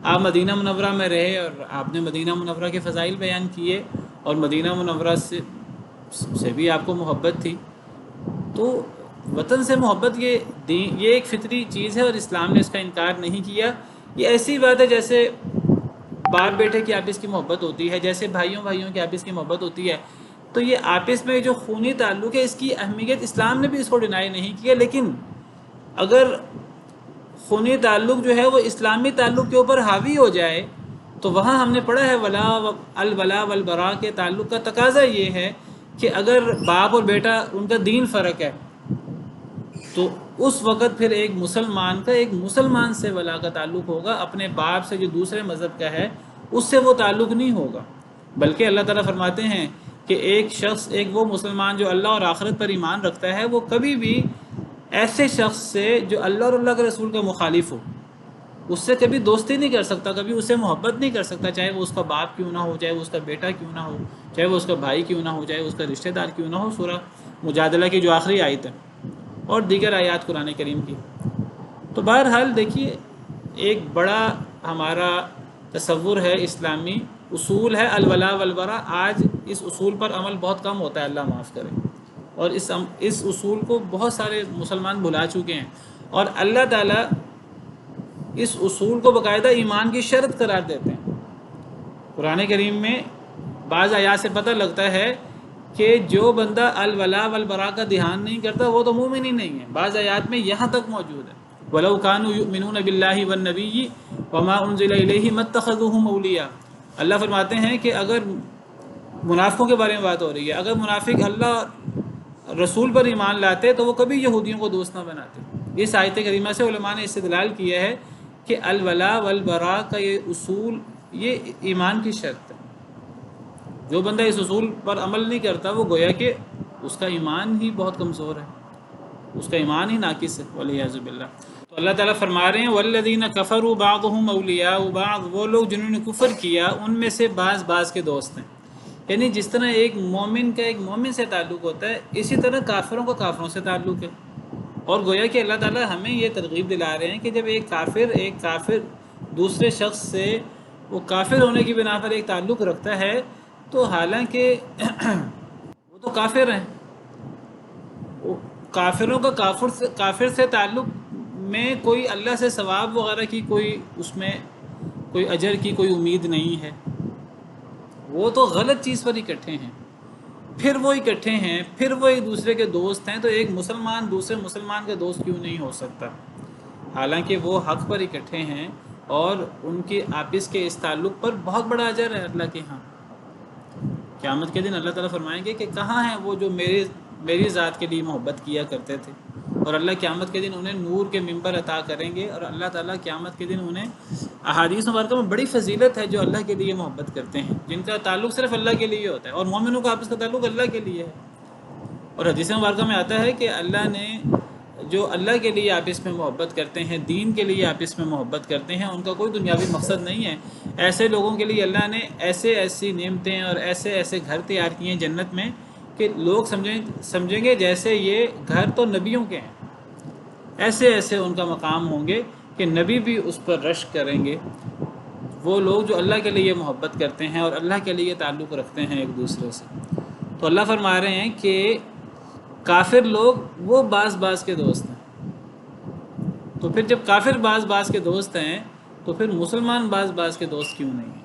آپ مدینہ منورہ میں رہے اور آپ نے مدینہ منورہ کے فضائل بیان کیے، اور مدینہ منورہ سے بھی آپ کو محبت تھی. تو وطن سے محبت یہ ایک فطری چیز ہے اور اسلام نے اس کا انکار نہیں کیا. یہ ایسی بات ہے جیسے باپ بیٹے کی آپس کی محبت ہوتی ہے، جیسے بھائیوں کی آپس کی محبت ہوتی ہے. تو یہ آپس میں جو خونی تعلق ہے، اس کی اہمیت اسلام نے بھی اس کو ڈینائی نہیں کیا. لیکن اگر خونی تعلق جو ہے وہ اسلامی تعلق کے اوپر حاوی ہو جائے تو وہاں ہم نے پڑھا ہے الولا والبراء کے تعلق کا تقاضا یہ ہے کہ اگر باپ اور بیٹا ان کا دین فرق ہے تو اس وقت پھر ایک مسلمان سے ولا کا تعلق ہوگا. اپنے باپ سے جو دوسرے مذہب کا ہے اس سے وہ تعلق نہیں ہوگا. بلکہ اللہ تعالیٰ فرماتے ہیں کہ ایک وہ مسلمان جو اللہ اور آخرت پر ایمان رکھتا ہے، وہ کبھی بھی ایسے شخص سے جو اللہ اور اللہ کے رسول کا مخالف ہو اس سے کبھی دوستی نہیں کر سکتا، کبھی اس سے محبت نہیں کر سکتا، چاہے وہ اس کا باپ کیوں نہ ہو، چاہے وہ اس کا بیٹا کیوں نہ ہو، چاہے وہ اس کا بھائی کیوں نہ ہو، چاہے اس کا رشتہ دار کیوں نہ ہو. سورہ مجادلہ کی جو آخری آیت ہے اور دیگر آیات قرآن کریم کی. تو بہرحال دیکھیے ایک بڑا ہمارا تصور ہے، اسلامی اصول ہے الولا والبراء. آج اس اصول پر عمل بہت کم ہوتا ہے، اللہ معاف کرے. اور اس اصول کو بہت سارے مسلمان بھلا چکے ہیں، اور اللہ تعالیٰ اس اصول کو باقاعدہ ایمان کی شرط قرار دیتے ہیں. قرآن کریم میں بعض آیات سے پتہ لگتا ہے کہ جو بندہ الولا والبراء کا دھیان نہیں کرتا وہ تو مومن ہی نہیں ہے. بعض آیات میں یہاں تک موجود ہے وَلَوْ كَانُوا يُؤْمِنُونَ بِاللَّهِ وَالنَّبِيِّ وَمَا أُنزِلَ إِلَيْهِ مَا اتَّخَذُوهُمْ أَوْلِيَاءَ. اللہ فرماتے ہیں کہ اگر منافقوں کے بارے میں بات ہو رہی ہے، اگر منافق اللہ رسول پر ایمان لاتے تو وہ کبھی یہودیوں کو دوست نہ بناتے. اس آیت کریمہ سے علماء نے استدلال کیا ہے کہ الولا والبراء کا یہ اصول یہ ایمان کی شرط ہے. جو بندہ اس اصول پر عمل نہیں کرتا وہ گویا کہ اس کا ایمان ہی بہت کمزور ہے، اس کا ایمان ہی ناقص ہے والعیاذ باللہ. تو اللہ تعالیٰ فرما رہے ہیں والذین کفروا بعضهم اولیاء بعض. وہ لوگ جنہوں نے کفر کیا ان میں سے بعض کے دوست ہیں. یعنی جس طرح ایک مومن کا ایک مومن سے تعلق ہوتا ہے، اسی طرح کافروں کا کافروں سے تعلق ہے. اور گویا کہ اللہ تعالیٰ ہمیں یہ ترغیب دلا رہے ہیں کہ جب ایک کافر دوسرے شخص سے وہ کافر ہونے کی بنا پر ایک تعلق رکھتا ہے تو حالانکہ وہ تو کافر ہیں، کافروں کا کافر سے تعلق میں کوئی اللہ سے ثواب وغیرہ کی کوئی اس میں کوئی اجر کی کوئی امید نہیں ہے. وہ تو غلط چیز پر اکٹھے ہیں، پھر وہ اکٹھے ہیں، پھر وہ ایک دوسرے کے دوست ہیں. تو ایک مسلمان دوسرے مسلمان کا دوست کیوں نہیں ہو سکتا؟ حالانکہ وہ حق پر اکٹھے ہیں اور ان کے آپس کے اس تعلق پر بہت بڑا اجر ہے اللہ کے ہاں. قیامت کے دن اللہ تعالیٰ فرمائیں گے کہ کہاں ہیں وہ جو میری ذات کے لیے محبت کیا کرتے تھے. اور اللہ قیامت کے دن انہیں نور کے ممبر عطا کریں گے، اور اللہ تعالیٰ قیامت کے دن انہیں احادیث مبارکہ میں بڑی فضیلت ہے جو اللہ کے لیے محبت کرتے ہیں، جن کا تعلق صرف اللہ کے لیے ہوتا ہے. اور مومنوں کا آپس کا تعلق اللہ کے لیے ہے. اور حدیث مبارکہ میں آتا ہے کہ اللہ نے جو اللہ کے لیے آپس میں محبت کرتے ہیں، دین کے لیے آپس میں محبت کرتے ہیں، ان کا کوئی دنیاوی مقصد نہیں ہے. ایسے لوگوں کے لیے اللہ نے ایسی نعمتیں اور ایسے گھر تیار کیے ہیں جنت میں کہ لوگ سمجھیں گے جیسے یہ گھر تو نبیوں کے ہیں. ایسے ان کا مقام ہوں گے کہ نبی بھی اس پر رشک کریں گے. وہ لوگ جو اللہ کے لیے محبت کرتے ہیں اور اللہ کے لیے تعلق رکھتے ہیں ایک دوسرے سے. تو اللہ فرما رہے ہیں کہ کافر لوگ وہ بعض بعض کے دوست ہیں. تو پھر جب کافر بعض بعض کے دوست ہیں تو پھر مسلمان بعض بعض کے دوست کیوں نہیں ہیں؟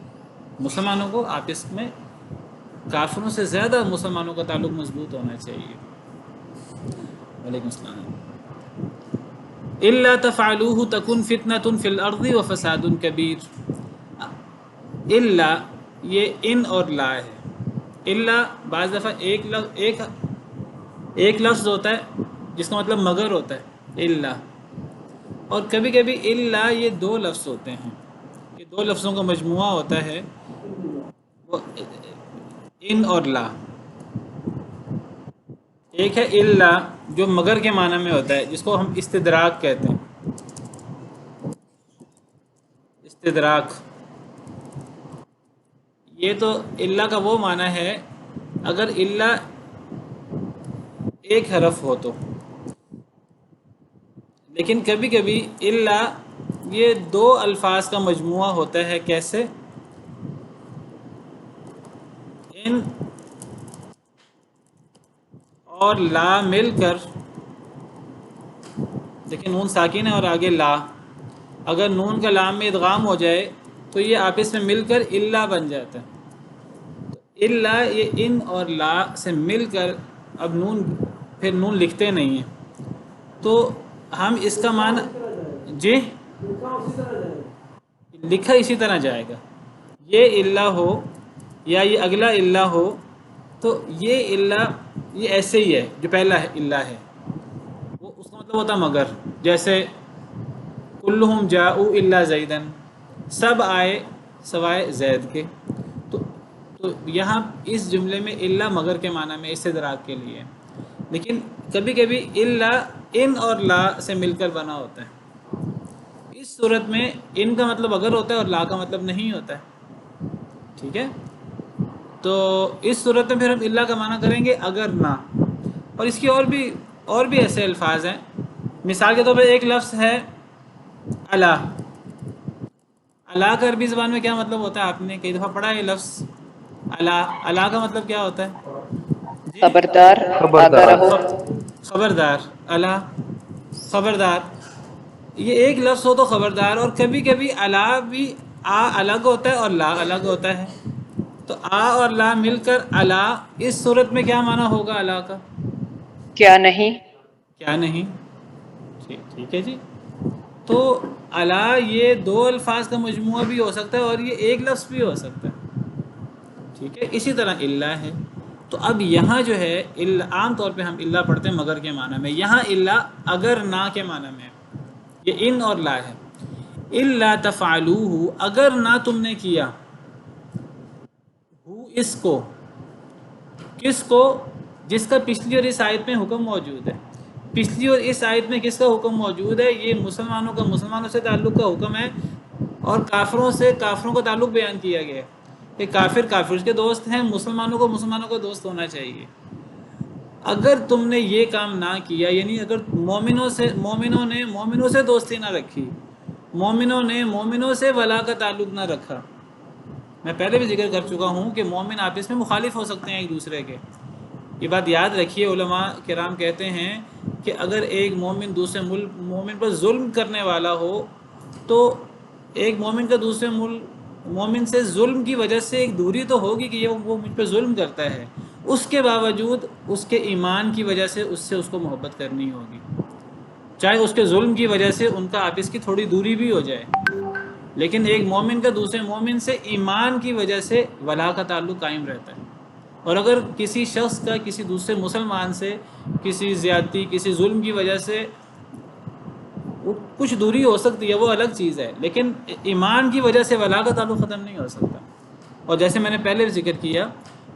مسلمانوں کو آپس میں کافروں سے زیادہ مسلمانوں کا تعلق مضبوط ہونا چاہیے. وعلیکم السلام. الا تفعلوه تکن فتنة فی الارض وفساد کبیر. الا یہ ان اور لا ہے. الا بعض دفعہ ایک لفظ ہوتا ہے جس کا مطلب مگر ہوتا ہے الا، اور کبھی کبھی الا یہ دو لفظ ہوتے ہیں. یہ دو لفظوں کا مجموعہ ہوتا ہے وہ ان اور لا. ایک ہے الا جو مگر کے معنی میں ہوتا ہے جس کو ہم استدراک کہتے ہیں. استدراک یہ تو الا کا وہ معنی ہے اگر الا ایک حرف ہو تو. لیکن کبھی کبھی الا یہ دو الفاظ کا مجموعہ ہوتا ہے. کیسے؟ ان اور لا مل کر، دیکھیں نون ساکن ہے اور آگے لا، اگر نون کا لام میں ادغام ہو جائے تو یہ آپس میں مل کر الا بن جاتا ہے. تو الا یہ ان اور لا سے مل کر اب نون، پھر نون لکھتے نہیں ہیں تو ہم اس کا معنی جی لکھا اسی طرح جائے گا. یہ الا ہو یا یہ اگلا الا ہو تو یہ الا یہ ایسے ہی ہے جو پہلا ہے الا ہے وہ اس کا مطلب ہوتا مگر. جیسے کلہم جاؤ الا زیدن، سب آئے سوائے زید کے. تو یہاں اس جملے میں الا مگر کے معنی میں استدراک کے لیے. لیکن کبھی کبھی الا ان اور لا سے مل کر بنا ہوتا ہے. اس صورت میں ان کا مطلب اگر ہوتا ہے اور لا کا مطلب نہیں ہوتا ہے. ٹھیک ہے، تو اس صورت میں پھر ہم الا کا معنی کریں گے اگر نہ. اور اس کی اور بھی ایسے الفاظ ہیں. مثال کے طور پر ایک لفظ ہے الا. الا کا عربی زبان میں کیا مطلب ہوتا ہے؟ آپ نے کئی دفعہ پڑھا ہے یہ لفظ الا. الا کا مطلب کیا ہوتا ہے؟ جی خبردار، آگاہ رہو. خبردار. الا خبردار، یہ ایک لفظ ہو تو خبردار. اور کبھی کبھی الا بھی آ الگ ہوتا ہے اور لا الگ ہوتا ہے. تو آ اور لا مل کر الا، اس صورت میں کیا معنی ہوگا الا کا؟ کیا نہیں. کیا نہیں. ٹھیک ہے جی. تو الا یہ دو الفاظ کا مجموعہ بھی ہو سکتا ہے اور یہ ایک لفظ بھی ہو سکتا ہے. ٹھیک ہے، اسی طرح الا ہے. تو اب یہاں جو ہے عام طور پہ ہم الا پڑھتے ہیں مگر کے معنی میں. یہاں الا اگر نہ کے معنی میں. یہ ان اور لا ہے. الا تفعلوہ، اگر نہ تم نے کیا، اس کو، کس کو؟ جس کا پچھلی اور اس آیت میں حکم موجود ہے. پچھلی اور اس آیت میں کس کا حکم موجود ہے؟ یہ مسلمانوں کا مسلمانوں سے تعلق کا حکم ہے اور کافروں سے کافروں کا تعلق بیان کیا گیا ہے کہ کافر کے دوست ہیں، مسلمانوں کو مسلمانوں کا دوست ہونا چاہیے. اگر تم نے یہ کام نہ کیا، یعنی اگر مومنوں نے مومنوں سے دوستی نہ رکھی، مومنوں نے مومنوں سے ولا کا تعلق نہ رکھا. میں پہلے بھی ذکر کر چکا ہوں کہ مومن آپس میں مخالف ہو سکتے ہیں ایک دوسرے کے. یہ بات یاد رکھیے. علماء کرام کہتے ہیں کہ اگر ایک مومن دوسرے مومن پر ظلم کرنے والا ہو تو ایک مومن کا دوسرے مومن سے ظلم کی وجہ سے ایک دوری تو ہوگی کہ یہ وہ مجھ پہ ظلم کرتا ہے، اس کے باوجود اس کے ایمان کی وجہ سے اس کو محبت کرنی ہوگی، چاہے اس کے ظلم کی وجہ سے ان کا آپس کی تھوڑی دوری بھی ہو جائے. لیکن ایک مومن کا دوسرے مومن سے ایمان کی وجہ سے ولا کا تعلق قائم رہتا ہے. اور اگر کسی شخص کا کسی دوسرے مسلمان سے کسی زیادتی، کسی ظلم کی وجہ سے کچھ دوری ہو سکتی ہے، وہ الگ چیز ہے، لیکن ایمان کی وجہ سے ولا کا تعلق ختم نہیں ہو سکتا. اور جیسے میں نے پہلے بھی ذکر کیا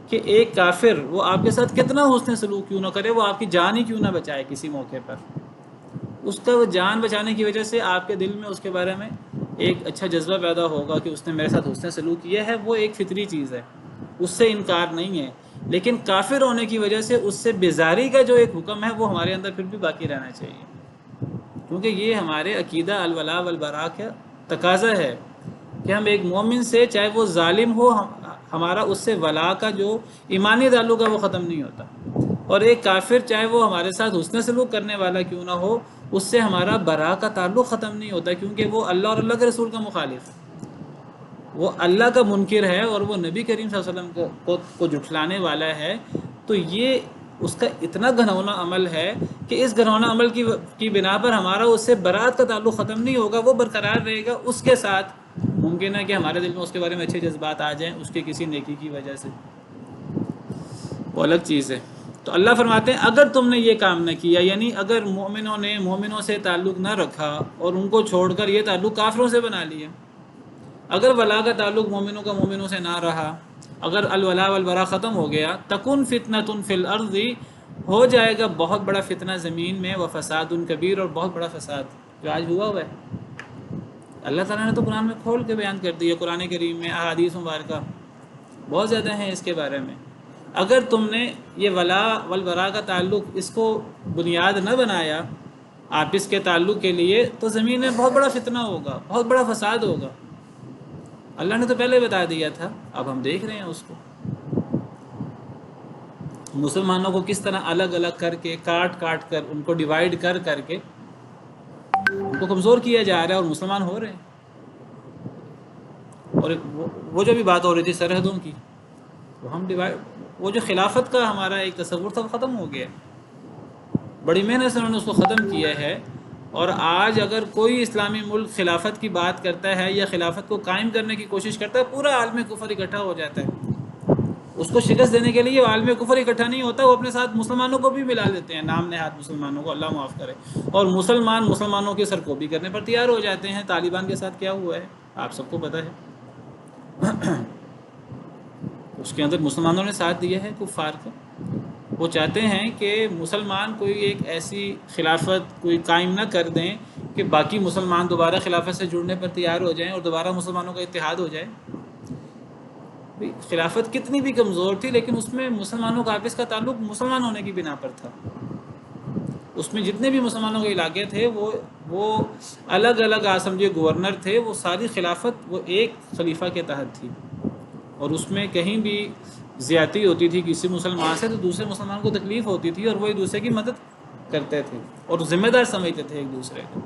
کہ ایک کافر وہ آپ کے ساتھ کتنا حسن سلوک کیوں نہ کرے، وہ آپ کی جان ہی کیوں نہ بچائے کسی موقع پر، اس کا وہ جان بچانے کی وجہ سے آپ کے دل میں اس کے بارے میں ایک اچھا جذبہ پیدا ہوگا کہ اس نے میرے ساتھ حسن سلوک کیا ہے. وہ ایک فطری چیز ہے، اس سے انکار نہیں ہے. لیکن کافر ہونے کی وجہ سے اس سے بیزاری کا جو ایک حکم ہے وہ ہمارے اندر پھر بھی باقی رہنا چاہیے، کیونکہ یہ ہمارے عقیدہ الولاء والبراء کا تقاضا ہے کہ ہم ایک مومن سے، چاہے وہ ظالم ہو، ہمارا اس سے ولا کا جو ایمانی تعلق ہے وہ ختم نہیں ہوتا. اور ایک کافر چاہے وہ ہمارے ساتھ حسن سلوک کرنے والا کیوں نہ ہو، اس سے ہمارا برا کا تعلق ختم نہیں ہوتا، کیونکہ وہ اللہ اور اللہ کے رسول کا مخالف ہے، وہ اللہ کا منکر ہے اور وہ نبی کریم صلی اللہ علیہ وسلم کو جھٹلانے والا ہے۔ تو یہ اس کا اتنا گھناؤنا عمل ہے کہ اس گھناؤنا عمل کی بنا پر ہمارا اس سے برات کا تعلق ختم نہیں ہوگا، وہ برقرار رہے گا۔ اس کے ساتھ ممکن ہے کہ ہمارے دل میں اس کے بارے میں اچھے جذبات آ جائیں اس کے کسی نیکی کی وجہ سے، وہ الگ چیز ہے۔ تو اللہ فرماتے ہیں اگر تم نے یہ کام نہ کیا، یعنی اگر مومنوں نے مومنوں سے تعلق نہ رکھا اور ان کو چھوڑ کر یہ تعلق کافروں سے بنا لیا، اگر ولا کا تعلق مومنوں کا مومنوں سے نہ رہا، اگر الولا والبرا ختم ہو گیا، تکن فتنۃ فی الارض، ہو جائے گا بہت بڑا فتنہ زمین میں، وفساد کبیر، اور بہت بڑا فساد جو آج ہوا ہوا ہے۔ اللہ تعالیٰ نے تو قرآن میں کھول کے بیان کر دیا، قرآن کریم میں احادیث مبارکہ بہت زیادہ ہیں اس کے بارے میں۔ اگر تم نے یہ ولا والبرا کا تعلق اس کو بنیاد نہ بنایا آپس کے تعلق کے لیے، تو زمین میں بہت بڑا فتنہ ہوگا، بہت بڑا فساد ہوگا۔ اللہ نے تو پہلے بتا دیا تھا، اب ہم دیکھ رہے ہیں اس کو، مسلمانوں کو کس طرح الگ الگ کر کے، کاٹ کاٹ کر، ان کو ڈیوائیڈ کر کر کے ان کو کمزور کیا جا رہا ہے، اور مسلمان ہو رہے ہیں۔ اور وہ جو بھی بات ہو رہی تھی سرحدوں کی، وہ جو خلافت کا ہمارا ایک تصور تھا وہ ختم ہو گیا، بڑی محنت سے انہوں نے اس کو ختم کیا ہے۔ اور آج اگر کوئی اسلامی ملک خلافت کی بات کرتا ہے یا خلافت کو قائم کرنے کی کوشش کرتا ہے، پورا عالم کفر اکٹھا ہو جاتا ہے۔ اس کو شکست دینے کے لیے عالم کفر اکٹھا نہیں ہوتا، وہ اپنے ساتھ مسلمانوں کو بھی ملا لیتے ہیں، نام نہاد مسلمانوں کو، اللہ معاف کرے، اور مسلمانوں کے سرکوبی کرنے پر تیار ہو جاتے ہیں۔ طالبان کے ساتھ کیا ہوا ہے آپ سب کو پتہ ہے، اس کے اندر مسلمانوں نے ساتھ دیا ہے کفار کا۔ وہ چاہتے ہیں کہ مسلمان کوئی ایک ایسی خلافت کوئی قائم نہ کر دیں کہ باقی مسلمان دوبارہ خلافت سے جڑنے پر تیار ہو جائیں اور دوبارہ مسلمانوں کا اتحاد ہو جائے۔ خلافت کتنی بھی کمزور تھی، لیکن اس میں مسلمانوں کا آپس کا تعلق مسلمان ہونے کی بنا پر تھا۔ اس میں جتنے بھی مسلمانوں کے علاقے تھے وہ الگ الگ سمجھے گورنر تھے، وہ ساری خلافت وہ ایک خلیفہ کے تحت تھی، اور اس میں کہیں بھی زیادتی ہوتی تھی کسی مسلمان سے تو دوسرے مسلمان کو تکلیف ہوتی تھی، اور وہ ایک دوسرے کی مدد کرتے تھے اور ذمہ دار سمجھتے تھے ایک دوسرے کو۔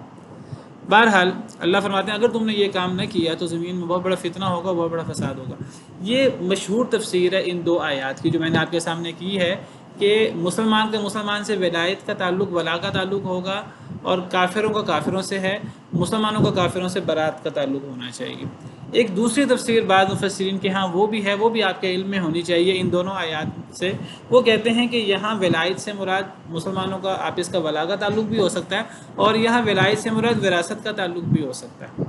بہرحال اللہ فرماتے ہیں اگر تم نے یہ کام نہ کیا تو زمین میں بہت بڑا فتنہ ہوگا، بہت بڑا فساد ہوگا۔ یہ مشہور تفسیر ہے ان دو آیات کی جو میں نے آپ کے سامنے کی ہے، کہ مسلمان کا مسلمان سے ولایت کا تعلق، ولا کا تعلق ہوگا، اور کافروں کا کافروں سے ہے، مسلمانوں کا کافروں سے برات کا تعلق ہونا چاہیے۔ ایک دوسری تفسیر بعض مفسرین کے ہاں وہ بھی آپ کے علم میں ہونی چاہیے ان دونوں آیات سے۔ وہ کہتے ہیں کہ یہاں ولایت سے مراد مسلمانوں کا آپس کا ولا کا تعلق بھی ہو سکتا ہے، اور یہاں ولایت سے مراد وراثت کا تعلق بھی ہو سکتا ہے۔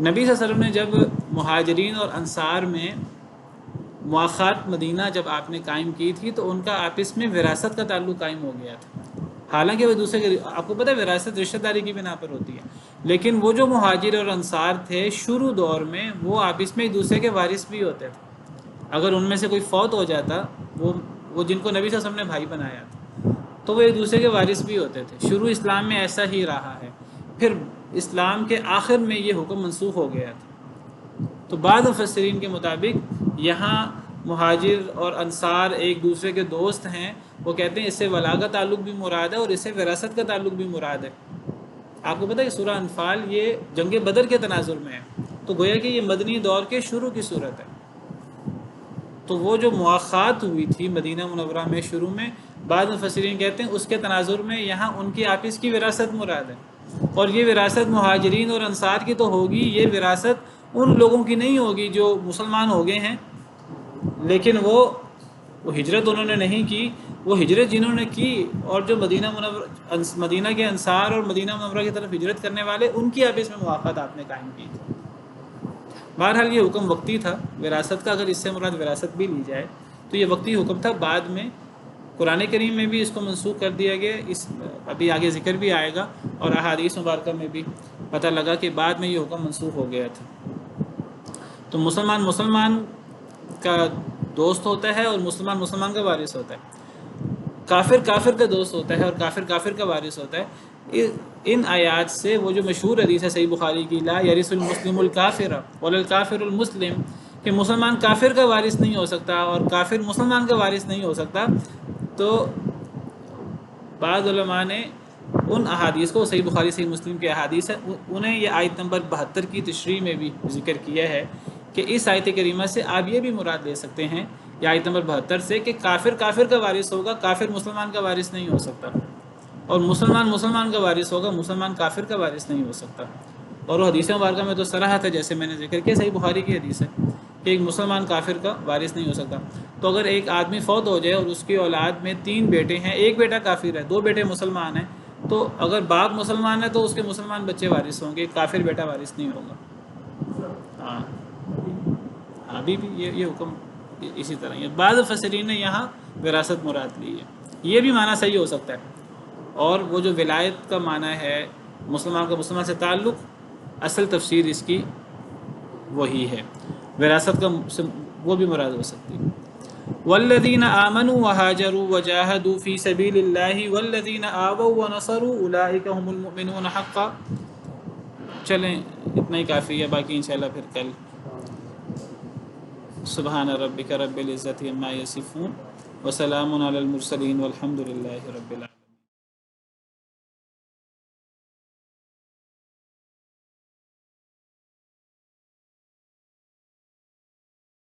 نبی صلی اللہ علیہ وسلم نے جب مہاجرین اور انصار میں مواخات مدینہ جب آپ نے قائم کی تھی تو ان کا آپس میں وراثت کا تعلق قائم ہو گیا تھا، حالانکہ وہ دوسرے کے، آپ کو پتہ ہے وراثت رشتہ داری کی بنا پر ہوتی ہے، لیکن وہ جو مہاجر اور انصار تھے شروع دور میں وہ آپس میں ایک دوسرے کے وارث بھی ہوتے تھے۔ اگر ان میں سے کوئی فوت ہو جاتا، وہ جن کو نبی صلی اللہ علیہ وسلم نے بھائی بنایا تھا، تو وہ ایک دوسرے کے وارث بھی ہوتے تھے۔ شروع اسلام میں ایسا ہی رہا ہے، پھر اسلام کے آخر میں یہ حکم منسوخ ہو گیا تھا۔ تو بعض مفسرین کے مطابق یہاں مہاجر اور انصار ایک دوسرے کے دوست ہیں، وہ کہتے ہیں اس سے ولا کا تعلق بھی مراد ہے اور اس سے وراثت کا تعلق بھی مراد ہے۔ آپ کو پتہ ہے کہ سورہ انفال یہ جنگ بدر کے تناظر میں ہے، تو گویا کہ یہ مدنی دور کے شروع کی صورت ہے۔ تو وہ جو مواخات ہوئی تھی مدینہ منورہ میں شروع میں، بعض مفسرین کہتے ہیں اس کے تناظر میں یہاں ان کی آپس کی وراثت مراد ہے، اور یہ وراثت مہاجرین اور انصار کی تو ہوگی، یہ وراثت ان لوگوں کی نہیں ہوگی جو مسلمان ہو گئے ہیں لیکن وہ ہجرت انہوں نے نہیں کی۔ وہ ہجرت جنہوں نے کی اور جو مدینہ کے انصار اور مدینہ منورہ کی طرف ہجرت کرنے والے، ان کی آپس میں مواخات آپ نے قائم کی تھی۔ بہرحال یہ حکم وقتی تھا وراثت کا، اگر اس سے مراد وراثت بھی لی جائے تو یہ وقتی حکم تھا، بعد میں قرآن کریم میں بھی اس کو منسوخ کر دیا گیا، ابھی آگے ذکر بھی آئے گا، اور احادیث مبارکہ میں بھی پتہ لگا کہ بعد میں یہ حکم منسوخ ہو گیا تھا۔ تو مسلمان کا دوست ہوتا ہے اور مسلمان کا وارث ہوتا ہے، کافر کا دوست ہوتا ہے اور کافر کا وارث ہوتا ہے۔ ان آیات سے وہ جو مشہور حدیث ہے صحیح بخاری کی، لا یرث المسلم الکافر ولا الکافر المسلم، کہ مسلمان کافر کا وارث نہیں ہو سکتا اور کافر مسلمان کا وارث نہیں ہو سکتا، تو بعض علماء نے ان احادیث کو، صحیح بخاری صحیح مسلم کے احادیث ہے، انہیں یہ آیت نمبر 72 کی تشریح میں بھی ذکر کیا ہے کہ اس آیت کریمہ سے آپ یہ بھی مراد لے سکتے ہیں، یہ آیت نمبر 72 سے، کہ کافر کافر کا وارث ہوگا، کافر مسلمان کا وارث نہیں ہو سکتا، اور مسلمان مسلمان کا وارث ہوگا، مسلمان کافر کا وارث نہیں ہو سکتا۔ اور وہ حدیث مبارکہ میں تو صراحت ہے، جیسے میں نے ذکر کیا، صحیح بخاری کی حدیث ہے کہ ایک مسلمان کافر کا وارث نہیں ہو سکتا۔ تو اگر ایک آدمی فوت ہو جائے اور اس کی اولاد میں 3 بیٹے ہیں، ایک بیٹا کافر ہے، 2 بیٹے مسلمان ہیں، تو اگر باپ مسلمان ہے تو اس کے مسلمان بچے وارث ہوں گے، کافر بیٹا وارث نہیں ہوگا۔ ہاں ابھی بھی یہ حکم اسی طرح ہے۔ بعض مفسرین نے یہاں وراثت مراد لی ہے، یہ بھی معنی صحیح ہو سکتا ہے۔ اور وہ جو ولایت کا معنی ہے، مسلمان کا مسلمان سے تعلق، اصل تفسیر اس کی وہی ہے، وراثت کا وہ بھی مراد ہو سکتی ہے۔ والذین آمنوا وہاجروا وجاہدوا فی سبیل اللہ والذین آووا ونصروا اولئک هم المؤمنون حقا۔ چلیں اتنا ہی کافی ہے، باقی انشاءاللہ پھر کل۔ سبحان ربک رب العزت عما یصفون وسلام علی المرسلین والحمد للہ رب العالمین۔